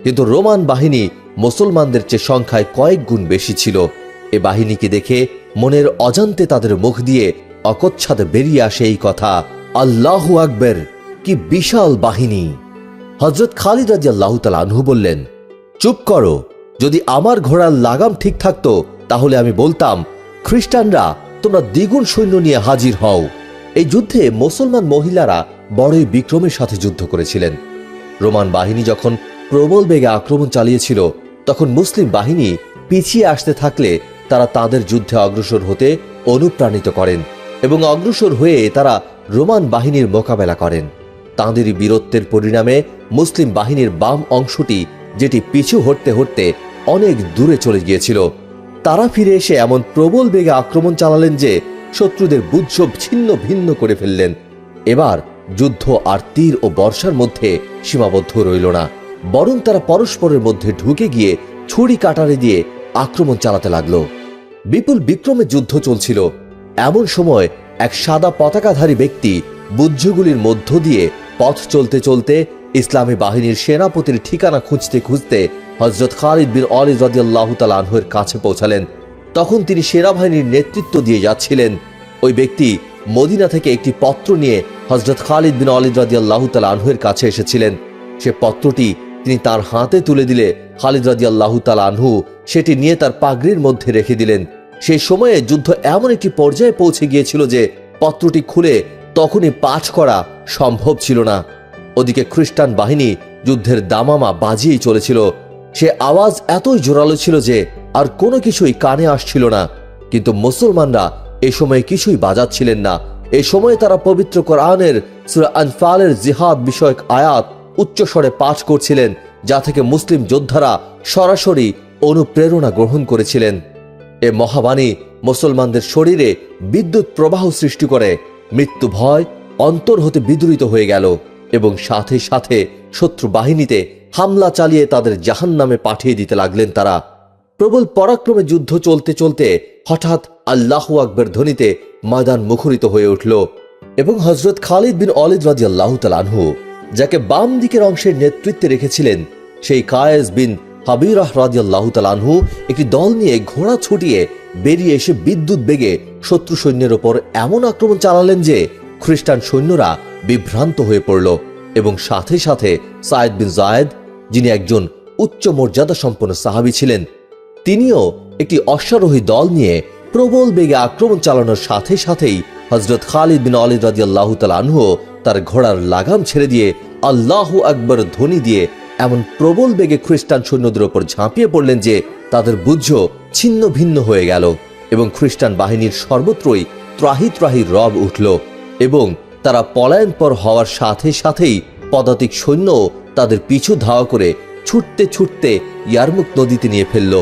কিন্তু রোমান বাহিনী মুসলমানদের চেয়ে সংখ্যায় কয়েক গুণ বেশি ছিল। এ বাহিনীকে দেখে মনের অজান্তে তাদের মুখ দিয়ে অকচ্ছাদে বেরিয়ে আসে এই কথা, আল্লাহু আকবার, কি বিশাল বাহিনী। হযরত খালিদ রাদিয়াল্লাহু তাআলা আনহু বললেন, চুপ করো, যদি আমার ঘোড়ার লাগাম ঠিক থাকতো তাহলে আমি বলতাম, খ্রিস্টানরা তোমরা দ্বিগুণ সৈন্য নিয়ে হাজির হও। এই যুদ্ধে মুসলমান মহিলারা বড়ই বিক্রমের সাথে যুদ্ধ করেছিলেন। রোমান বাহিনী যখন প্রবল বেগে আক্রমণ চালিয়েছিল, তখন মুসলিম বাহিনী পিছিয়ে আসতে থাকলে তারা তাদের যুদ্ধে অগ্রসর হতে অনুপ্রাণিত করেন এবং অগ্রসর হয়ে তারা রোমান বাহিনীর মোকাবেলা করেন। তাঁদেরই বীরত্বের পরিণামে মুসলিম বাহিনীর বাম অংশটি, যেটি পিছু হটতে হটতে অনেক দূরে চলে গিয়েছিল, তারা ফিরে এসে এমন প্রবল বেগে আক্রমণ চালালেন যে শত্রুদের বুদ্ধ ছিন্ন ভিন্ন করে ফেললেন। এবার যুদ্ধ আর তীর ও বর্ষার মধ্যে সীমাবদ্ধ রইল না, বরং তারা পরস্পরের মধ্যে ঢুকে গিয়ে ছুরি কাটারি দিয়ে আক্রমণ চালাতে লাগলো। বিপুল বিক্রমে যুদ্ধ চলছিল। এমন সময় এক সাদা পতাকাধারী ব্যক্তি বুদ্ধগুলির মধ্য দিয়ে পথ চলতে চলতে ইসলামী বাহিনীর সেনাপতির ঠিকানা খুঁজতে খুঁজতে হযরত খালিদ বিন ওয়ালিদ রাদিয়াল্লাহু তাআলা আনহুর কাছে পৌঁছালেন। তখন তিনি সেনাবাহিনীর নেতৃত্ব দিয়ে যাচ্ছিলেন। ওই ব্যক্তি মদিনা থেকে একটি পত্র নিয়ে হযরত খালিদ বিন ওয়ালিদ রাদিয়াল্লাহু তাআলা আনহুর কাছে এসেছিলেন। সে পত্রটি তিনি তার হাতে তুলে দিলে খালিদ রাদিয়াল্লাহু তাআলা আনহু সেটি নিয়ে তার পাগড়ির মধ্যে রেখে দিলেন। সেই সময়ে যুদ্ধ এমন একটি পর্যায়ে পৌঁছে গিয়েছিল যে পত্রটি খুলে তখনই পাঠ করা সম্ভব ছিল না। ওদিকে খ্রিস্টান বাহিনী যুদ্ধের দামামা বাজিয়েই চলেছিল। সে আওয়াজ এতই জোরালো ছিল যে আর কোনো কিছুই কানে আসছিল না। কিন্তু মুসলমানরা এ সময় কিছুই বাজাচ্ছিলেন না। এ সময়ে তারা পবিত্র কোরআনের সূরা আনফালের জিহাদ বিষয়ক আয়াত উচ্চস্বরে পাঠ করছিলেন, যা থেকে মুসলিম যোদ্ধারা সরাসরি অনুপ্রেরণা গ্রহণ করেছিলেন। এ মহাবাণী মুসলমানদের শরীরে বিদ্যুৎ প্রবাহ সৃষ্টি করে। মৃত্যু ভয় অন্তর হতে বিদূরিত হয়ে গেল এবং সাথে সাথে শত্রু বাহিনীতে হামলা চালিয়ে তাদের জাহান্নামে পাঠিয়ে দিতে লাগলেন তারা। প্রবল পরাক্রমে যুদ্ধ চলতে চলতে হঠাৎ আল্লাহু আকবার ধ্বনিতে ময়দান মুখরিত হয়ে উঠল এবং হযরত খালিদ বিন ওয়ালিদ রাদিয়াল্লাহু তাআলা আনহু, যাকে বাম দিকের অংশের নেতৃত্বে রেখেছিলেন, সেই কায়েস বিন হাবিরাহ রাদিয়াল্লাহু তাআলা আনহু একটি দল নিয়ে ঘোড়া ছুটিয়ে বেরিয়ে এসে বিদ্যুৎ বেগে শত্রু সৈন্যের ওপর এমন আক্রমণ চালালেন যে খ্রিস্টান সৈন্যরা বিভ্রান্ত হয়ে পড়ল এবং সাথে সাথে সায়েদ বিন যায়েদ, যিনি একজন উচ্চ মর্যাদা সম্পন্ন সাহাবী ছিলেন, তিনিও একটি অশ্বারোহী দল নিয়ে প্রবল বেগে আক্রমণ চালানোর সাথে সাথেই হযরত খালিদ বিন ওয়ালিদ রাদিয়াল্লাহু তাআলা আনহু তার ঘোড়ার লাগাম ছেড়ে দিয়ে আল্লাহু আকবার ধ্বনি দিয়ে এমন প্রবল বেগে খ্রিস্টান সৈন্যদের ওপর ঝাঁপিয়ে পড়লেন যে তাদের বুদ্ধ ছিন্ন ভিন্ন হয়ে গেল এবং খ্রিস্টান বাহিনীর সর্বত্রই ত্রাহি ত্রাহি রব উঠল এবং তারা পলায়নপর হওয়ার সাথে সাথেই পদাতিক সৈন্য তাদের পিছু ধাওয়া করে ছুটতে ছুটতে ইয়ারমুক নদীতে নিয়ে ফেলল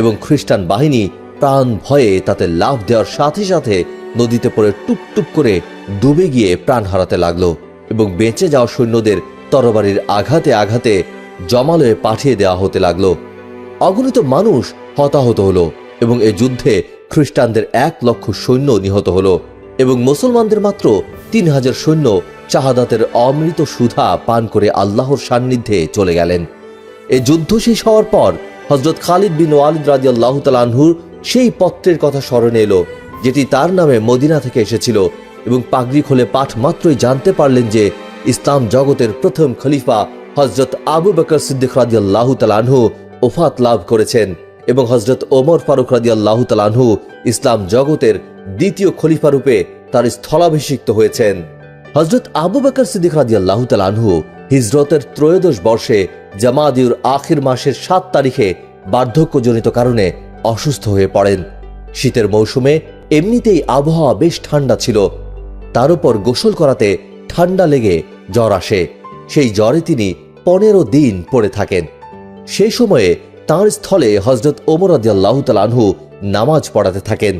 এবং খ্রিস্টান বাহিনী প্রাণ ভয়ে তাতে লাফ দেওয়ার সাথে সাথে নদীতে পড়ে টুপটুপ করে ডুবে গিয়ে প্রাণ হারাতে লাগলো এবং বেঁচে যাওয়া সৈন্যদের তরবারির আঘাতে আঘাতে জমালয়ে পাঠিয়ে দেওয়া হতে লাগলো। অগণিত মানুষ হতাহত হলো এবং এ যুদ্ধে খ্রিস্টানদের 1 লক্ষ সৈন্য নিহত হলো এবং মুসলমানদের মাত্র 3000 সৈন্য শাহাদাতের অমৃত সুধা পান করে আল্লাহর সান্নিধ্যে চলে গেলেন। এই যুদ্ধ শেষ হওয়ার পর হযরত খালিদ বিন ওয়ালিদ রাদিয়াল্লাহু তাআলা আনহুর সেই পত্রের কথা স্মরণে এলো, যেটি তার নামে মদিনা থেকে এসেছিল এবং পাগড়ি খুলে পাঠ মাত্রই জানতে পারলেন যে ইসলাম জগতের প্রথম খলিফা হযরত আবু বকর সিদ্দিক রাদিয়াল্লাহু তাআলা আনহু ওফাত লাভ করেছেন এবং হযরত ওমর ফারুক রাদিয়াল্লাহু তাআলা আনহু ইসলাম জগতের দ্বিতীয় খলিফা রূপে তার স্থলাভিষিক্ত হয়েছেন। হযরত আবু বকর সিদ্দিক রাদিয়াল্লাহু তাআলা আনহু হিজরতের 13 বর্ষে জামাদিউর আখির মাসের 7 তারিখে বার্ধক্যজনিত কারণে অসুস্থ হয়ে পড়েন। শীতের মৌসুমে এমনিতেই আবহাওয়া বেশ ঠান্ডা ছিল, তার উপর গোসল করাতে ঠান্ডা লেগে জ্বর আসে। সেই জ্বরে তিনি 15 দিন পড়ে থাকেন। সেই সময়ে তাঁর স্থলে হযরত ওমর রাদিয়াল্লাহু তাআলা আনহু নামাজ পড়াতে থাকেন।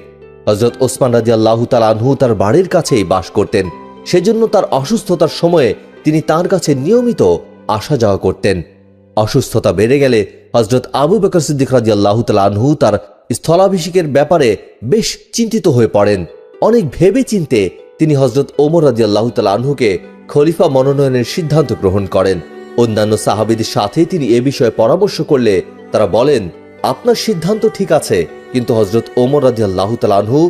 হযরত ওসমান রাদিয়াল্লাহু তাআলা আনহু তার বাড়ির কাছেই বাস করতেন, সেজন্য তার অসুস্থতার সময়ে তিনি তার কাছে নিয়মিত আসা যাওয়া করতেন। অসুস্থতা বেড়ে গেলে হযরত আবু বকর সিদ্দিক রাদিয়াল্লাহু তাআলা আনহু তার স্থলাভিষেকের ব্যাপারে বেশ চিন্তিত হয়ে পড়েন। অনেক ভেবে চিন্তে তিনি হযরত ওমর রাদিয়াল্লাহু তাআলা আনহুকে খলিফা মনোনয়নের সিদ্ধান্ত গ্রহণ করেন। অন্যান্য সাহাবীদের সাথে তিনি এ বিষয়ে পরামর্শ করলে তারা বলেন, আপনার সিদ্ধান্ত ঠিক আছে, কিন্তু হযরত ওমর রাদিয়াল্লাহু তাআলা আনহু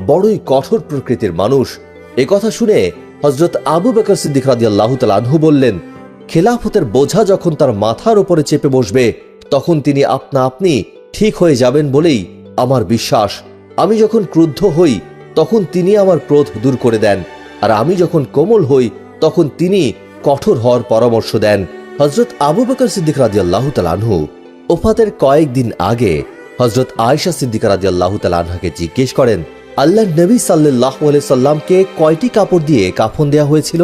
বড়ই কঠোর প্রকৃতির মানুষ। এ কথা শুনে হযরত আবু বকর সিদ্দিক রাদিয়াল্লাহু তাআলা আনহু বললেন, খেলাফতের বোঝা যখন তার মাথার উপরে চেপে বসবে তখন তিনি আপনা আপনি ঠিক হয়ে যাবেন বলেই আমার বিশ্বাস। আমি যখন ক্রুদ্ধ হই তখন তিনি আমার ক্রোধ দূর করে দেন, আর আমি যখন কোমল হই তখন তিনি কঠোর হওয়ার পরামর্শ দেন। হযরত আবু বকর সিদ্দিক রাদিয়াল্লাহু তাআলা আনহু ওফাতের কয়েকদিন আগে হযরত আয়েশা সিদ্দিকা রাদিয়াল্লাহু তাআলা আনহাকে জিজ্ঞেস করেন, আল্লাহর নবী সাল্লাল্লাহু আলাইহি সাল্লামকে কয়টি কাপড় দিয়ে কাফন দেয়া হয়েছিল?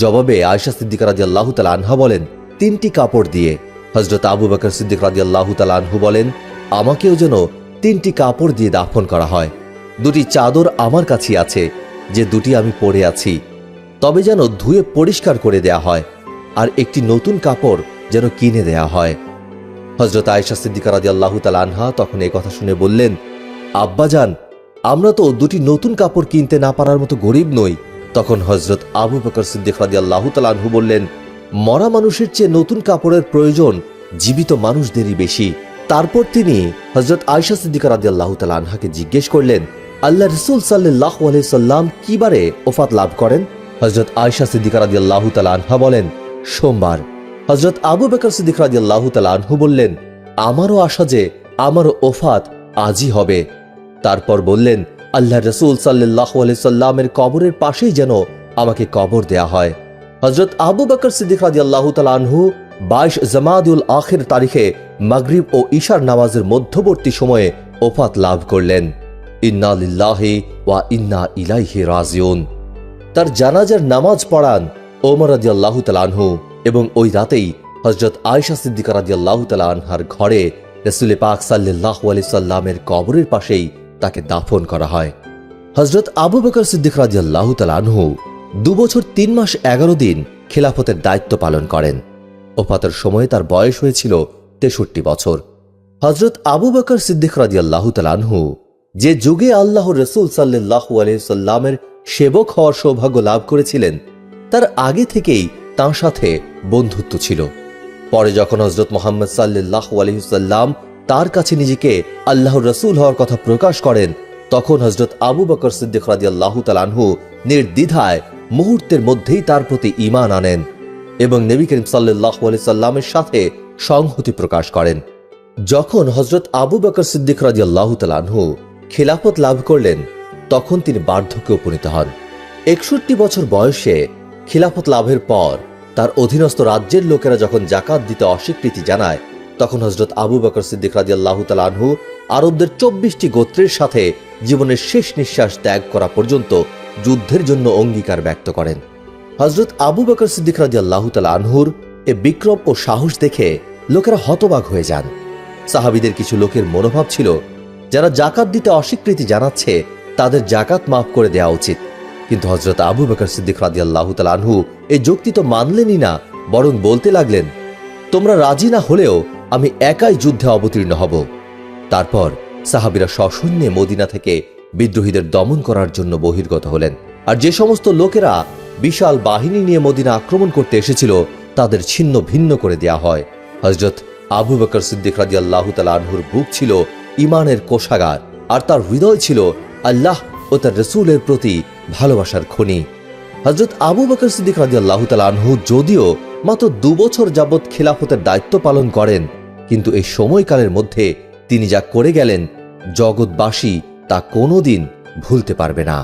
জবাবে আয়েশা সিদ্দিকা রাদিয়াল্লাহু তাআলা আনহা বলেন, 3টি কাপড় দিয়ে। হযরত আবু বকর সিদ্দিক রাদিয়াল্লাহু তাআলা আনহু বলেন, আমাকেও যেন 3টি কাপড় দিয়ে দাফন করা হয়। 2টি চাদর আমার কাছে আছে, যে 2টি আমি পরে আছি, তবে যেন ধুয়ে পরিষ্কার করে দেয়া হয়, আর একটি নতুন কাপড় যেন কিনে দেয়া হয়। হযরত আয়েশা সিদ্দিকা রাদিয়াল্লাহু তাআলা আনহা তখন এই কথা শুনে বললেন, আব্বাজান, আমরা তো 2টি নতুন কাপড় কিনতে না পারার মতো গরিব নই। তখন হযরত আবু বকর সিদ্দিক রাদিয়াল্লাহু তাআলা আনহু বললেন, মরা মানুষের চেয়ে নতুন কাপড়ের প্রয়োজন জীবিত মানুষদেরই বেশি। তারপর তিনি হযরত আয়েশা সিদ্দিকা রাদিয়াল্লাহু তাআলা আনহাকে জিজ্ঞেস করলেন, আল্লাহ রাসূল সাল্লাল্লাহু আলাইহি সাল্লাম কি বারে ওফাত লাভ করেন? হযরত আয়েশা সিদ্দিকা রাদিয়াল্লাহু তাআলা আনহা বলেন, সোমবার। হযরত আবু বকর সিদ্দিক রাদিয়াল্লাহু তাআলা আনহু বললেন, আমারও আশা যে আমার ওফাত আজই হবে। তারপর বললেন, আল্লাহ রাসূল সাল্লাল্লাহু আলাইহি সাল্লামের কবরের পাশেই যেন আমাকে কবর দেয়া হয়। হযরত আবু বকর সিদ্দিক রাদিয়াল্লাহু তাআলা আনহু 22 জামাদুল আখির তারিখে মাগরিব ও ইশার নামাজের মধ্যবর্তী সময়ে ওফাত লাভ করলেন। ইন্না লিল্লাহি ওয়া ইন্না ইলাইহি রাজিউন। তার জানাজার নামাজ পড়ান ওমর রাদিয়াল্লাহু তাআলা আনহু, এবং ওই রাতেই হযরত আয়েশা সিদ্দিকা রাদিয়াল্লাহু তাআলা আনহার ঘরে রাসূল পাক সাল্লাল্লাহু আলাইহি সাল্লামের কবরের পাশেই তাকে দাফন করা হয়। হযরত আবু বকর সিদ্দিক রাদিয়াল্লাহু তাআলা আনহু 2 বছর 3 মাস 11 দিন খেলাফতের দায়িত্ব পালন করেন। ওফাতের সময় তার বয়স হয়েছিল 63 বছর। হযরত আবু বকর সিদ্দিক রাদিয়াল্লাহু তাআলা আনহু যে যুগে আল্লাহর রাসূল সাল্লাল্লাহু আলাইহি সাল্লামের সেবক হওয়ার সৌভাগ্য লাভ করেছিলেন, তার আগে থেকেই তার সাথে বন্ধুত্ব ছিল। পরে যখন হযরত মুহাম্মদ সাল্লাল্লাহু আলাইহি সাল্লাম তার কাছে নিজেকে আল্লাহর রাসূল হওয়ার কথা প্রকাশ করেন, তখন হযরত আবু বকর সিদ্দিক রাদিয়াল্লাহু তাআলা আনহু নির্দ্বিধায় মুহূর্তের মধ্যেই তার প্রতি ঈমান আনেন এবং নবী করিম সাল্লাল্লাহু আলাইহি সাল্লামের সাথে সংহতি প্রকাশ করেন। যখন হযরত আবু বকর সিদ্দিক রাদিয়াল্লাহু তাআলা আনহু খেলাফত লাভ করলেন, তখন তিনি বার্ধক্যে উপনীত হন। 61 বছর বয়সে খিলাফত লাভের পর তার অধীনস্থ রাজ্যের লোকেরা যখন যাকাত দিতে অস্বীকৃতি জানায়, তখন হযরত আবু বকর সিদ্দিক রাদিয়াল্লাহু তাআলা আনহু আরবদের 24টি গোত্রের সাথে জীবনের শেষ নিঃশ্বাস ত্যাগ করা পর্যন্ত যুদ্ধের জন্য অঙ্গীকার ব্যক্ত করেন। হযরত আবু বকর সিদ্দিক রাদিয়াল্লাহু তাআলা আনহুর এ বিক্রম ও সাহস দেখে লোকেরা হতবাক হয়ে যান। সাহাবীদের কিছু লোকের মনোভাব ছিল, যারা যাকাত দিতে অস্বীকৃতি জানাচ্ছে তাদের যাকাত মাফ করে দেওয়া উচিত। কিন্তু হযরত আবু বকর সিদ্দিক রাদিয়াল্লাহু তাআলা আনহু এই যুক্তি তো মানলেনই না, বরং বলতে লাগলেন, তোমরা রাজি না হলেও আমি একাই যুদ্ধে অবতীর্ণ হব। তারপর সাহাবীরা সসৈন্যে মদিনা থেকে বিদ্রোহীদের দমন করার জন্য বহির্গত হলেন। আর যে সমস্ত লোকেরা বিশাল বাহিনী নিয়ে মদিনা আক্রমণ করতে এসেছিল তাদের ছিন্ন ভিন্ন করে দেয়া হয়। হযরত আবু বকর সিদ্দিক রাদিয়াল্লাহু তাআলা আনহুর বুক ছিল ঈমানের কোষাগার, আর তার হৃদয় ছিল আল্লাহ ও তার রাসূলের প্রতি ভালোবাসার খনি। হযরত আবু বকর সিদ্দিক রাদিয়াল্লাহু তাআলা আনহু যদিও মাত্র 2 বছর যাবৎ খেলাফতের দায়িত্ব পালন করেন, কিন্তু এই সময়কালের মধ্যে তিনি যা করে গেলেন জগৎবাসী তা কোনোদিন ভুলতে পারবে না।